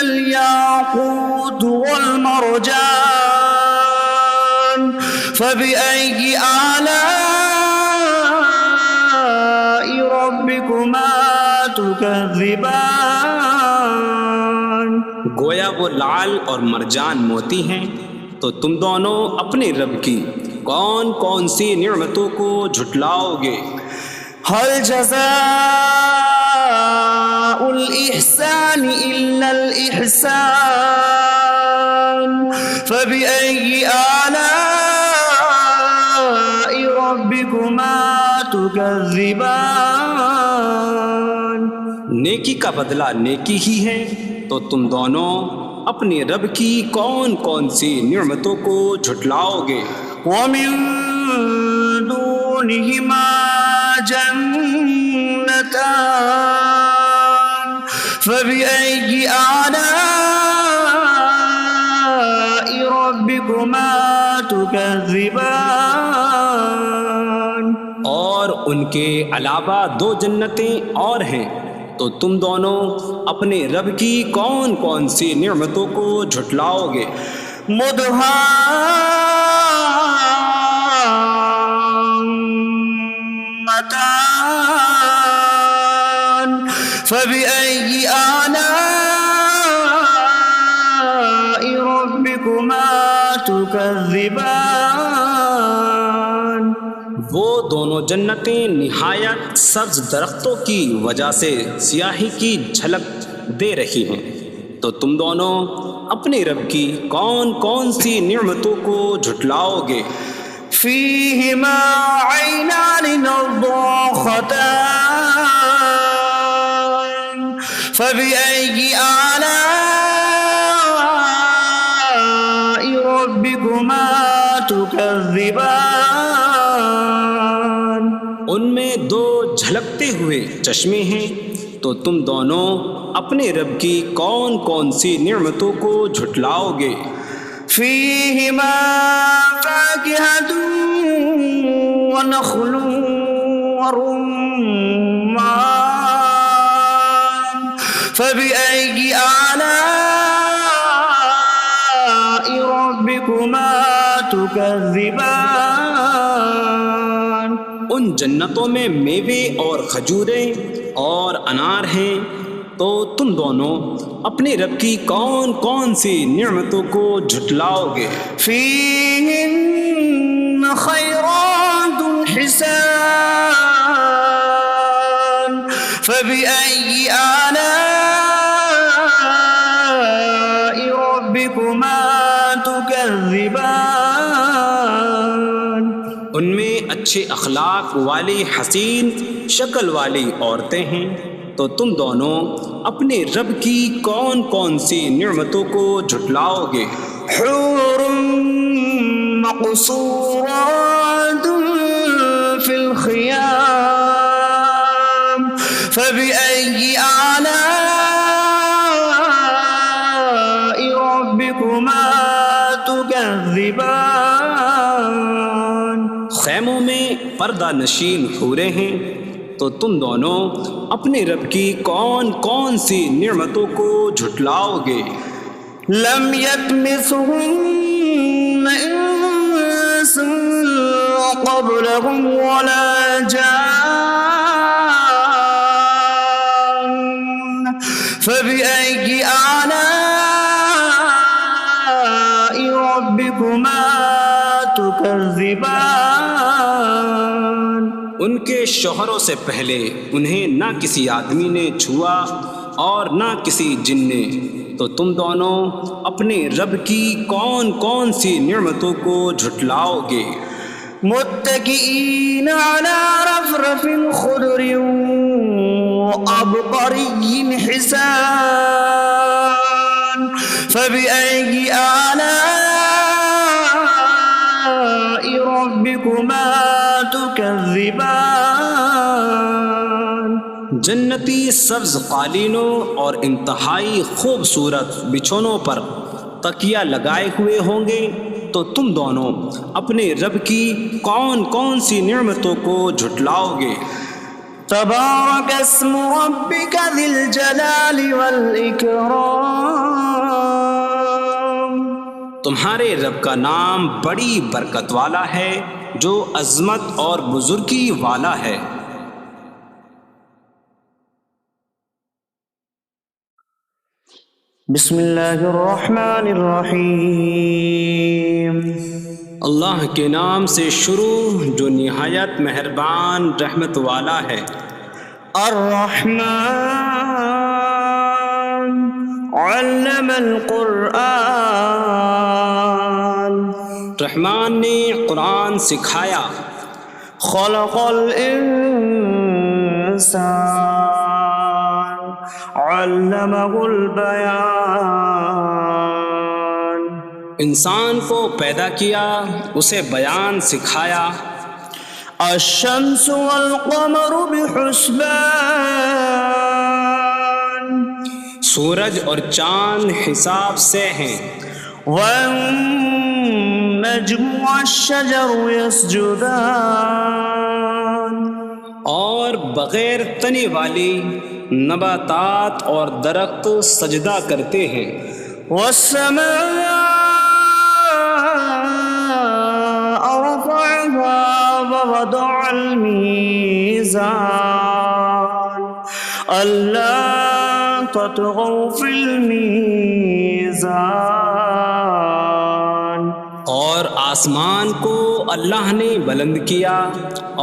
الياقوت والمرجان فبأي آلاء ربكما تكذبان؟ گویا وہ لعل اور مرجان موتی ہیں، تو تم دونوں اپنے رب کی کون کون سی نعمتوں کو جھٹلاؤ گے؟ هل جزاء الإحسان إلا الإحسان فبأي آلاء ربكما تكذبان؟ نیکی کا بدلہ نیکی ہی ہے، تو تم دونوں اپنے رب کی کون کون سی نعمتوں کو جھٹلاؤ گے؟ ومن دونهما جنتان فبأي آلاء ربكما تكذبان؟ اور ان کے علاوہ دو جنتیں اور ہیں، تو تم دونوں اپنے رب کی کون کون سی نعمتوں کو جھٹلاؤ گے؟ مدهامتان فبأي آلاء ربكما تكذبان؟ وہ دونوں جنتیں نہایت سبز درختوں کی وجہ سے سیاہی کی جھلک دے رہی ہیں، تو تم دونوں اپنے رب کی کون کون سی نعمتوں کو جھٹلاؤ گے؟ فيهما عينان نضاختان فبأي آلاء ربكما تكذبان؟ ان میں دو جھلکتے ہوئے چشمے ہیں، تو تم دونوں اپنے رب کی کون کون سی نعمتوں کو جھٹلاؤ گے؟ فيهما فاكهة ونخل ورمان فبأي آلاء ربكما تكذبان؟ ان جنتوں میں میوے اور کھجوریں اور انار ہیں، تو تم دونوں اپنے رب کی کون کون سی نعمتوں کو جھٹلاؤ گے؟ فيهن خيرات حسان فبأي آلاء ربكما تكذبان؟ ان میں اچھے اخلاق والی حسین شکل والی عورتیں ہیں، تو تم دونوں اپنے رب کی کون کون سی نعمتوں کو جھٹلاؤ گے؟ حور مقصورات في الخيام فبأي آلاء ربكما تكذبان؟ خیموں میں پردہ نشین حوریں ہیں، تو تم دونوں اپنے رب کی کون کون سی نعمتوں کو جھٹلاؤ گے؟ لم يطمثهن انس قبلهم ولا جان فبأي آلاء ربكما تكذبان؟ ان کے شوہروں سے پہلے انہیں نہ کسی آدمی نے چھوا اور نہ کسی جن نے، تو تم دونوں اپنے رب کی کون کون سی نعمتوں کو جھٹلاؤ گے؟ متكئين على رفرف خضر وعبقري حسان فبأي آلاء ربكما تكذبان؟ جنتی سبز قالینوں اور انتہائی خوبصورت بچھونوں پر تکیہ لگائے ہوئے ہوں گے، تو تم دونوں اپنے رب کی کون کون سی نعمتوں کو جھٹلاؤ گے؟ تبارک اسم ربک ذی الجلال والاکرام، تمہارے رب کا نام بڑی برکت والا ہے جو عظمت اور بزرگی والا ہے۔ بسم اللہ الرحمن الرحیم، اللہ کے نام سے شروع جو نہایت مہربان رحمت والا ہے۔ الرحمن علم القرآن، رحمان نے قرآن سکھایا۔ خلق الانسان علمہ البیان، انسان کو پیدا کیا، اسے بیان سکھایا۔ الشمس والقمر بحسبان، سورج اور چاند حساب سے ہیں۔ والنجم والشجر يسجدان، اور بغیر تنے والی نباتات اور درخت سجدہ کرتے ہیں۔ والسماء رفعها ووضع الميزان ألا تطغوا في الميزان، اور آسمان کو اللہ نے بلند کیا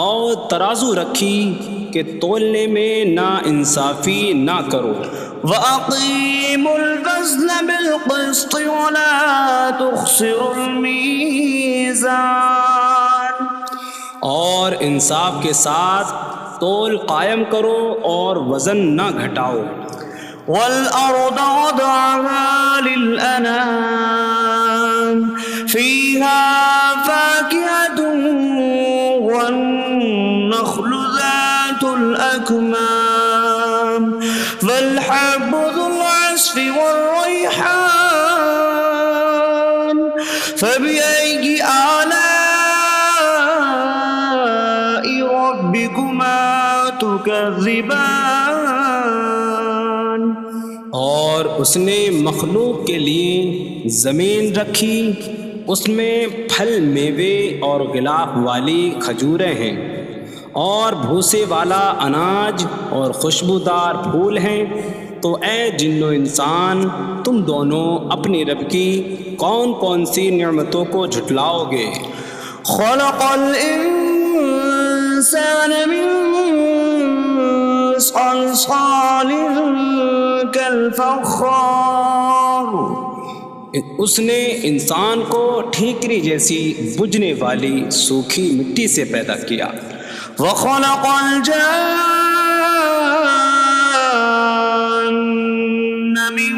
اور ترازو رکھی کہ تولنے میں نا انصافی نہ کرو۔ وَأَقِيمُوا الْوَزْنَ بِالْقِسْطِ وَلَا تُخْسِرُوا الْمِيزَانَ، اور انصاف کے ساتھ تول قائم کرو اور وزن نہ گھٹاؤ۔ وَالْأَرْضَ وَضَعَهَا لِلْأَنَامِ فِيهَا فَاكِهَةٌ وَالنَّخْلُ ذَاتُ الْأَكْمَامِ وَالْحَبُّ ذُو الْعَصْفِ وَالرَّيْحَانُ فَبِأَيِّ آلَاءِ رَبِّكُمَا تُكَذِّبَانِ، اور اس نے مخلوق کے لیے زمین رکھی، اس میں پھل میوے اور غلاف والی کھجوریں ہیں، اور بھوسے والا اناج اور خوشبودار پھول ہیں۔ تو اے جن و انسان، تم دونوں اپنی رب کی کون کون سی نعمتوں کو جھٹلاؤ گے؟ خلق الانسان من صلصال کالفخار، اس نے انسان کو ٹھیکری جیسی بجھنے والی سوکھی مٹی سے پیدا کیا۔ وخلق الجان من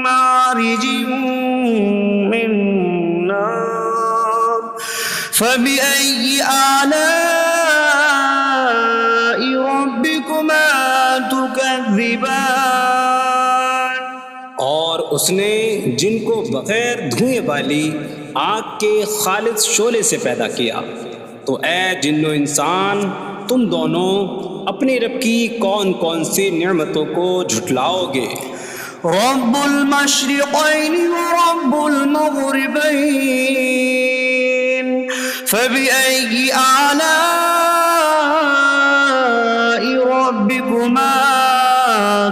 مارج من نار فبأي آلاء ربكما تكذبان، اور اس نے جن کو بغیر دھوئیں والی آگ کے خالص شعلے سے پیدا کیا۔ تو اے جن و انسان، تم دونوں اپنی رب کی کون کون سی نعمتوں کو جھٹلاؤ گے؟ رب المشرقین ورب المغربین فبأي آلاء ربكما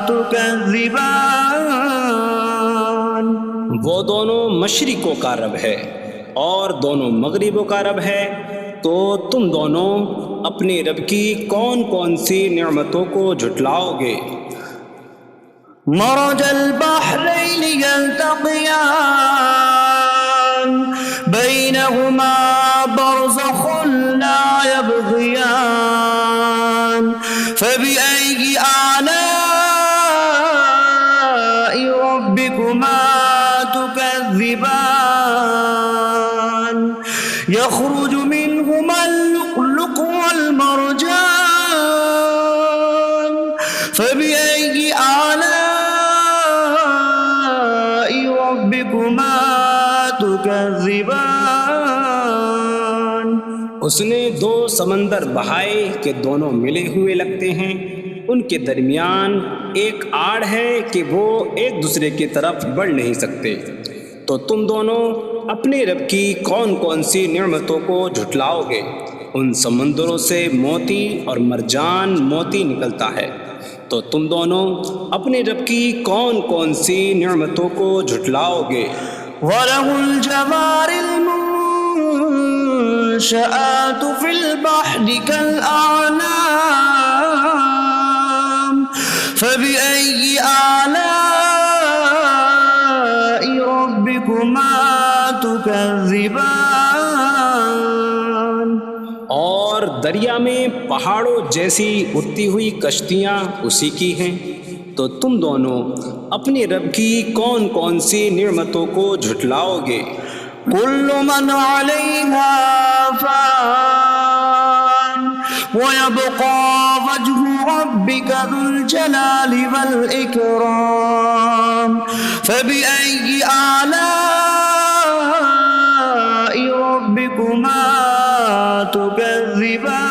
تكذبان، وہ دونوں مشرقوں کا رب ہے اور دونوں مغربوں کا رب ہے، تو تم دونوں اپنی رب کی کون کون سی نعمتوں کو جھٹلاؤ گے؟ مرج البحرین یلتقیان بینہما برزخ لا یبغیان فبأي آلاء ربكما تكذبان، يخرج منهما اللؤلؤ والمرجان اس نے دو سمندر بہائے کہ دونوں ملے ہوئے لگتے ہیں، ان کے درمیان ایک آڑ ہے کہ وہ ایک دوسرے کی طرف بڑھ نہیں سکتے، تو تم دونوں اپنے رب کی کون کون سی نعمتوں کو جھٹلاؤ گے؟ ان سمندروں سے موتی اور مرجان موتی نکلتا ہے، تو تم دونوں اپنے رب کی کون کون سی نعمتوں کو جھٹلاؤ گے؟ وَلَهُ الْجَوَارِ الْمُنشَآتُ فِي الْبَحْرِ كَالْأَعْلَامِ فَبِأَيِّ آلَاءِ رَبِّكُمَا تُكَذِّبَانِ؟ اور دریا میں پہاڑوں جیسی اڑتی ہوئی کشتیاں اسی کی ہیں، تو تم دونوں اپنے رب کی کون کون سی نعمتوں کو جھٹلاؤ گے؟ كُلُّ مَنْ عَلَيْهَا فَانٍ وَيَبْقَى وَجْهُ رَبِّكَ ذُو الْجَلَالِ وَالْإِكْرَامِ فَبِأَيِّ آلَاءِ رَبِّكُمَا تُكَذِّبَانِ؟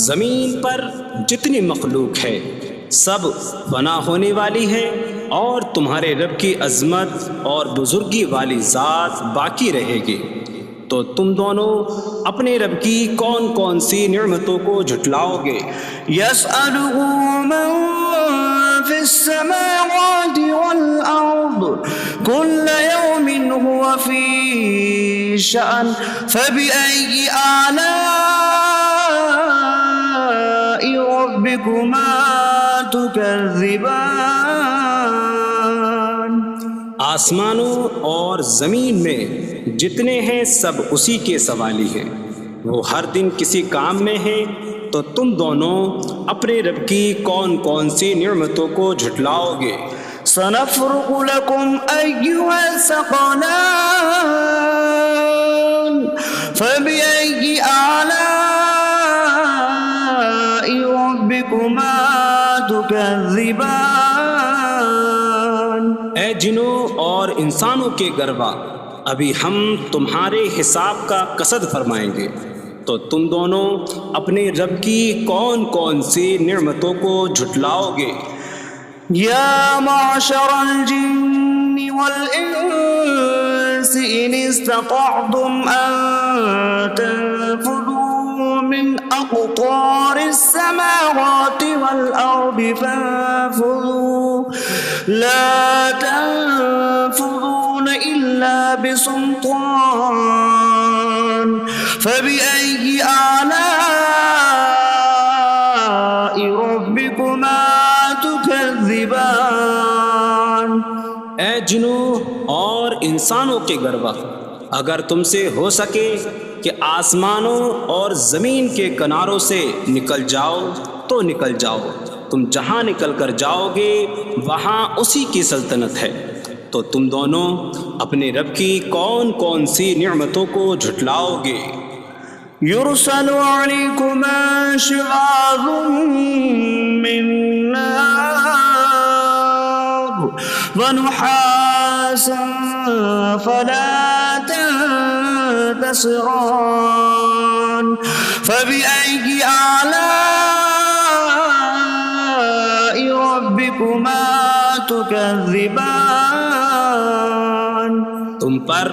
زمین پر جتنی مخلوق ہے سب فنا ہونے والی ہے، اور تمہارے رب کی عظمت اور بزرگی والی ذات باقی رہے گی، تو تم دونوں اپنے رب کی کون کون سی نعمتوں کو جھٹلاؤ گے؟ يَسْأَلُهُ مَن فِي السَّمَاوَاتِ وَالْأَرْضِ كُلَّ يَوْمٍ هُوَ فِي شَأْنٍ فَبِأَيِّ آلَاءِ رَبِّكُمَا تُكَذِّبَانِ؟ آسمانوں اور زمین میں جتنے ہیں سب اسی کے سوالی ہیں، وہ ہر دن کسی کام میں ہیں، تو تم دونوں اپنے رب کی کون کون سی نعمتوں کو جھٹلاؤ گے؟ سَنَفْرُغُ لَكُمْ أَيُّهَ الثَّقَلَانِ فَبِأَيِّ آلَاءِ رَبِّكُمَا تُكَذِّبَانِ؟ اے جنوں اور انسانوں کے گروہ، ابھی ہم تمہارے حساب کا قصد فرمائیں گے، تو تم دونوں اپنے رب کی کون کون سی نعمتوں کو جھٹلاؤ گے؟ یا معشر الجن والانس ان استطعتم ان تنفذوا من اقطار السماوات والارض فانفذوا لا تنفذون الا بسلطان فبأي آلاء ربكما تكذبان؟ اے جنوں اور انسانوں کے گروہ، اگر تم سے ہو سکے کہ آسمانوں اور زمین کے کناروں سے نکل جاؤ تو نکل جاؤ، تم جہاں نکل کر جاؤ گے وہاں اسی کی سلطنت ہے، تو تم دونوں اپنے رب کی کون کون سی نعمتوں کو جھٹلاؤ گے؟ يرسل عليكما شواظ من نار ونحاسا فلا تنتصران فبأي آلاء ربكما تكذبان؟ تم پر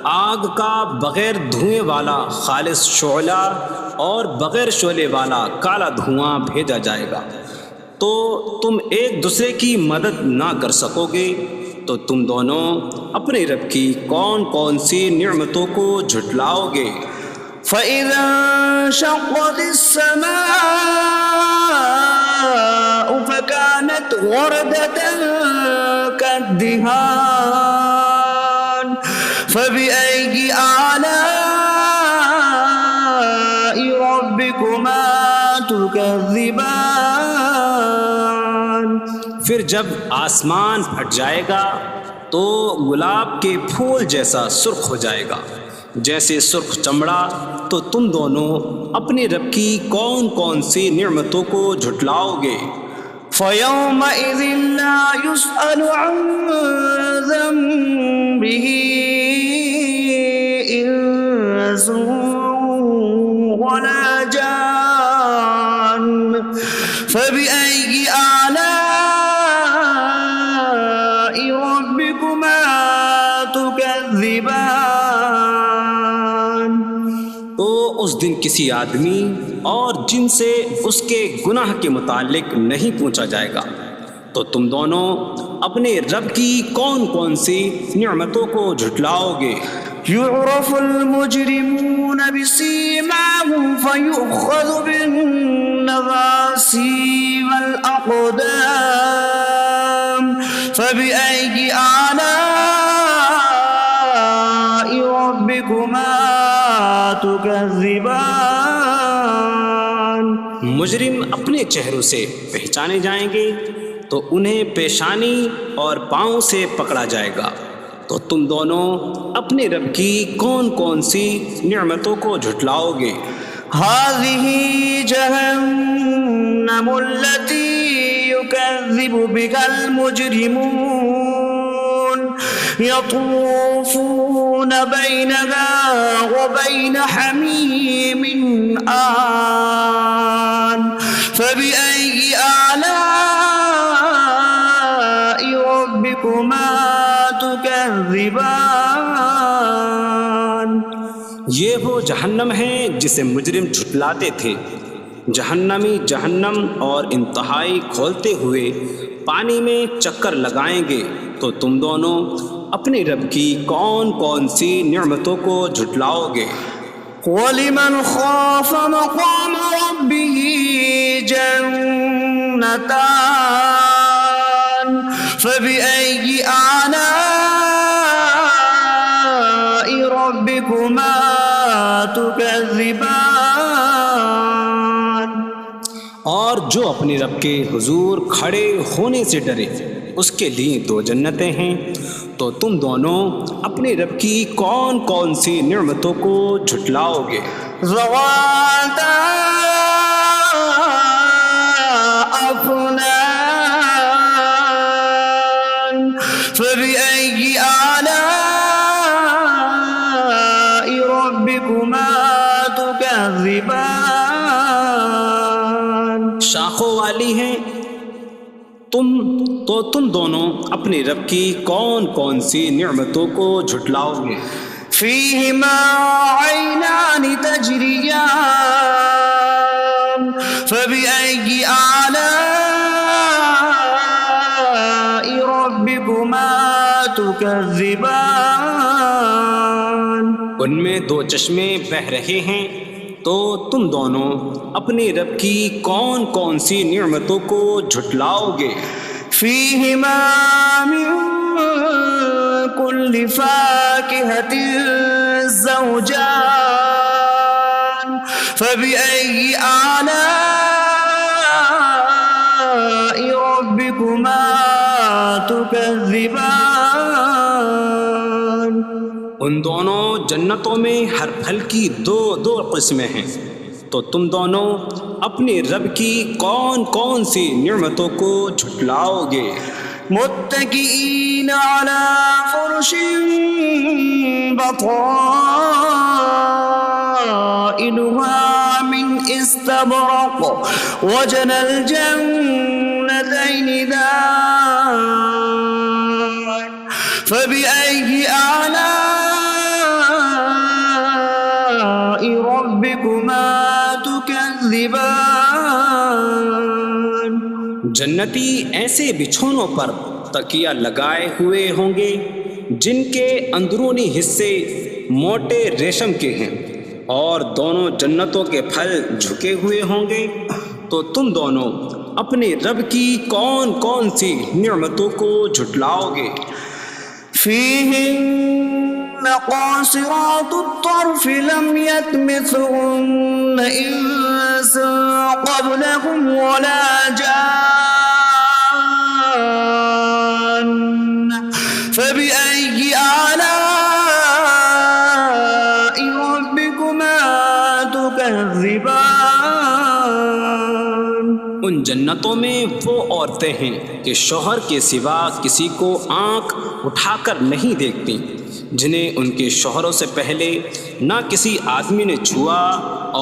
آگ کا بغیر دھوئیں والا خالص شعلہ اور بغیر شعلے والا کالا دھواں بھیجا جائے گا، تو تم ایک دوسرے کی مدد نہ کر سکو گے، تو تم دونوں اپنے رب کی کون کون سی نعمتوں کو جھٹلاؤ گے؟ فَإِذَا انشَقَّتِ السَّمَاءُ فَكَانَتْ وَرْدَةً كَالدِّهَانِ فَبِأَيِّ آلَاءِ رَبِّكُمَا تُكَذِّبَانِ؟ پھر جب آسمان پھٹ جائے گا تو گلاب کے پھول جیسا سرخ ہو جائے گا، جیسے سرخ چمڑا، تو تم دونوں اپنے رب کی کون کون سی نعمتوں کو جھٹلاؤ گے؟ فَيَوْمَئِذٍ لَا يُسْأَلُ عَنْ ذَنبِهِ إِنسٌ إنس ولا جان فبأي آلاء ربكما تكذبان. تو اس دن کسی آدمی اور جن سے اس کے گناہ کے متعلق نہیں پوچھا جائے گا. تو تم دونوں اپنے رب کی کون کون سی نعمتوں کو جھٹلاؤ گے؟ يعرف المجرمون بسيماهم فيؤخذ بالنواصي والأقدام فبأي آلاء ربكما تكذبان. مجرم اپنے چہروں سے پہچانے جائیں گے تو انہیں پیشانی اور پاؤں سے پکڑا جائے گا. تو تم دونوں اپنے رب کی کون کون سی نعمتوں کو جھٹلاؤ گے؟ هذه جهنم التي يكذب بها المجرمون يطوفون بينها وبين حميم آن فبأي آلاء ربكما تكذبان. یہ وہ جہنم ہے جسے مجرم جھٹلاتے تھے. جہنمی جہنم اور انتہائی کھولتے ہوئے پانی میں چکر لگائیں گے. تو تم دونوں اپنے رب کی کون کون سی نعمتوں کو جھٹلاؤ گے؟ وَلِمَنْ خَافَ مَقَامَ رَبِّهِ جَنَّتَانِ فَبِأَيِّ آلَاءِ رَبِّكُمَا تُكَذِّبَانِ. اور جو اپنے رب کے حضور کھڑے ہونے سے ڈرے اس کے لیے 2 جنتیں ہیں. تو تم دونوں اپنے رب کی کون کون سی نعمتوں کو جھٹلاؤ گے؟ ذواتا أفنان فبأي آلاء ربكما تكذبان. شاخوں والی ہیں. تم دونوں اپنے رب کی کون کون سی نعمتوں کو جھٹلاؤ گے؟ فيهما عينان تجريان فبأي آلاء ربكما تكذبان. ان میں 2 چشمے بہہ رہے ہیں. تو تم دونوں اپنے رب کی کون کون سی نعمتوں کو جھٹلاؤ گے؟ فيهما من كل فاكهة زوجان فبأي آلاء ربكما تكذبان. ان دونوں جنتوں میں ہر پھل کی 2 قسمیں ہیں. تو تم دونوں اپنے رب کی کون کون سی نعمتوں کو جھٹلاؤ گے؟ متكئين على فرش بطائنها من استبرق وجنى الجنتين دان فبأي آلاء ربكما تكذبان. جنتی ایسے بچھونوں پر تکیہ لگائے ہوئے ہوں گے جن کے اندرونی حصے موٹے ریشم کے ہیں اور دونوں جنتوں کے پھل جھکے ہوئے ہوں گے. تو تم دونوں اپنے رب کی کون کون سی نعمتوں کو جھٹلاؤ گے؟ فيهن قاصرات الطرف لم يطمثهن إنس قبلهم ولا جان فبأي آلاء ربكما تكذبان. ان جنتوں میں وہ عورتیں ہیں کہ شوہر کے سوا کسی کو آنکھ اٹھا کر نہیں دیکھتی جنہیں ان کے شوہروں سے پہلے نہ کسی آدمی نے چھوا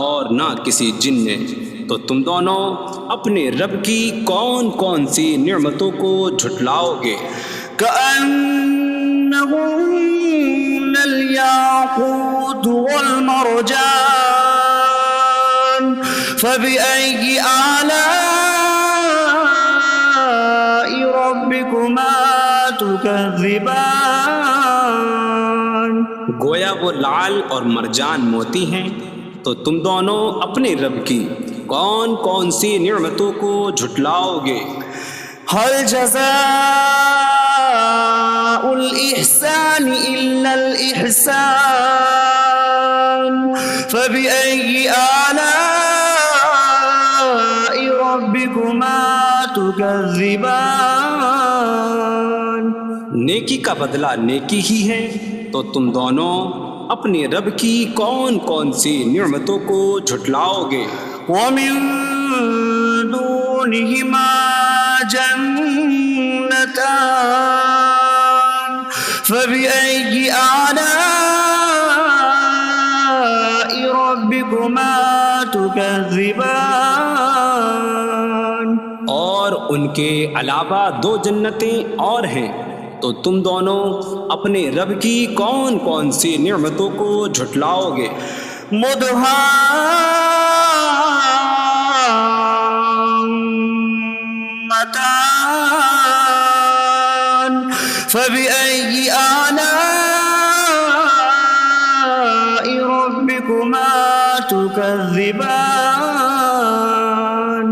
اور نہ کسی جن نے، تو تم دونوں اپنے رب کی کون کون سی نعمتوں کو جھٹلاؤ گے؟ كأنهن الياقوت والمرجان فبأي آلاء ربكما تكذبان؟ گویا وہ لعل اور مرجان موتی ہیں، تو تم دونوں اپنے رب کی کون کون سی نعمتوں کو جھٹلاؤ گے؟ هل جزاء الإحسان إلا الإحسان فبأي آلاء ربكما تكذبان؟ نیکی کا بدلہ نیکی ہی ہے، تو تم دونوں اپنے رب کی کون کون سی نعمتوں کو جھٹلاؤ گے؟ ومن دونهما جنتان فبأي آلاء ربكما تكذبان؟ اور ان کے علاوہ دو جنتیں اور ہیں، تو تم دونوں اپنے رب کی کون کون سی نعمتوں کو جھٹلاؤ گے؟ مدهامتان فبأي آلاء ربكما تكذبان؟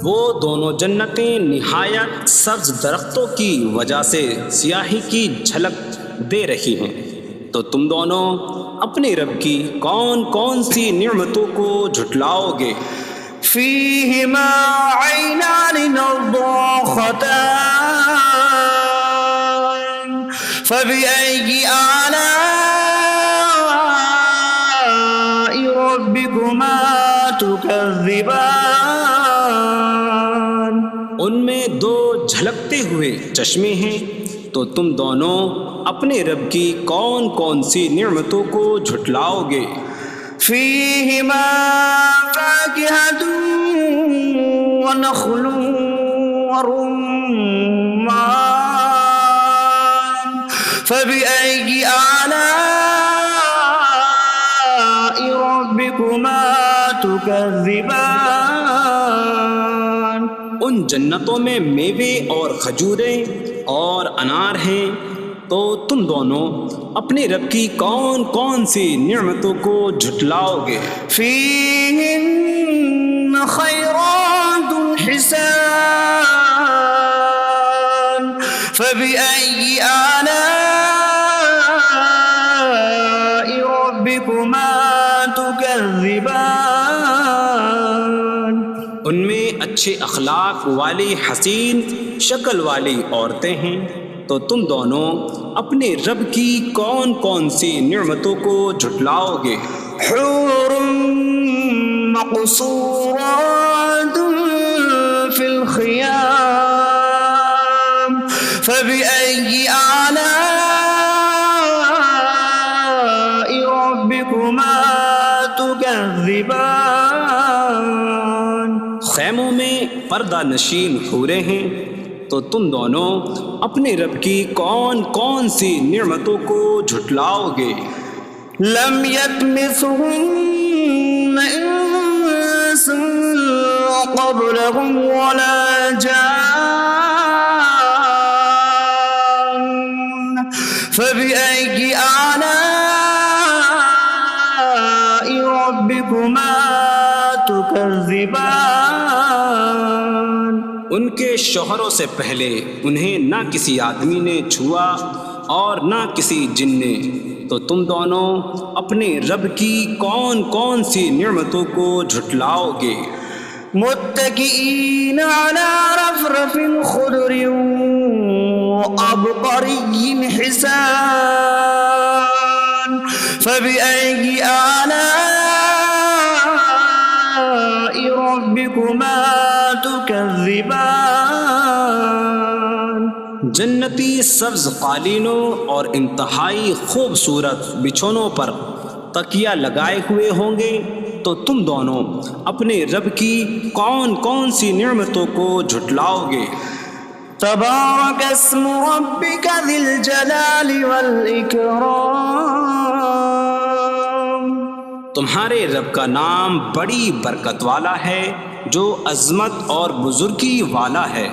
وہ دونوں جنتیں نہایت سبز درختوں کی وجہ سے سیاہی کی جھلک دے رہی ہیں، تو تم دونوں اپنے رب کی کون کون سی نعمتوں کو جھٹلاؤ گے؟ فيهما عينان نضاختان فبأي آلاء ربكما تكذبان؟ ان میں دو جھلکتے ہوئے چشمے ہیں، تو تم دونوں اپنے رب کی کون کون سی نعمتوں کو جھٹلاؤ گے؟ فيهما فاكهة ونخل ورمان فبأي آلاء ربكما تكذبان؟ ان جنتوں میں میوے اور کھجوریں اور انار ہیں، تو تم دونوں اپنے رب کی کون کون سی نعمتوں کو جھٹلاؤ گے؟ فيهن خيرات حسان فبأي آلاء ربكما تكذبان؟ ان میں اچھے اخلاق والی حسین شکل والی عورتیں ہیں، تو تم دونوں اپنے رب کی کون کون سی نعمتوں کو جھٹلاؤ گے؟ حور مقصورات في الخيام فبأي آلاء ربكما تكذبان؟ خیموں میں پردہ نشین حوریں ہیں، تو تم دونوں اپنے رب کی کون کون سی نعمتوں کو جھٹلاؤ گے؟ لم يطمثهن انس قبلهم ولا جان فبأي آلاء ربكما تكذبان؟ ان کے شوہروں سے پہلے انہیں نہ کسی آدمی نے چھوا اور نہ کسی جن نے، تو تم دونوں اپنے رب کی کون کون سی نعمتوں کو جھٹلاؤ گے؟ متكئين على رفرف خضر وعبقري حسان فبأي آلاء ربكما تكذبان؟ جنتی سبز قالینوں اور انتہائی خوبصورت بچھونوں پر تکیہ لگائے ہوئے ہوں گے، تو تم دونوں اپنے رب کی کون کون سی نعمتوں کو جھٹلاؤ گے؟ تبارک اسم ربک ذی الجلال والإکرام، تمہارے رب کا نام بڑی برکت والا ہے جو عظمت اور بزرگی والا ہے۔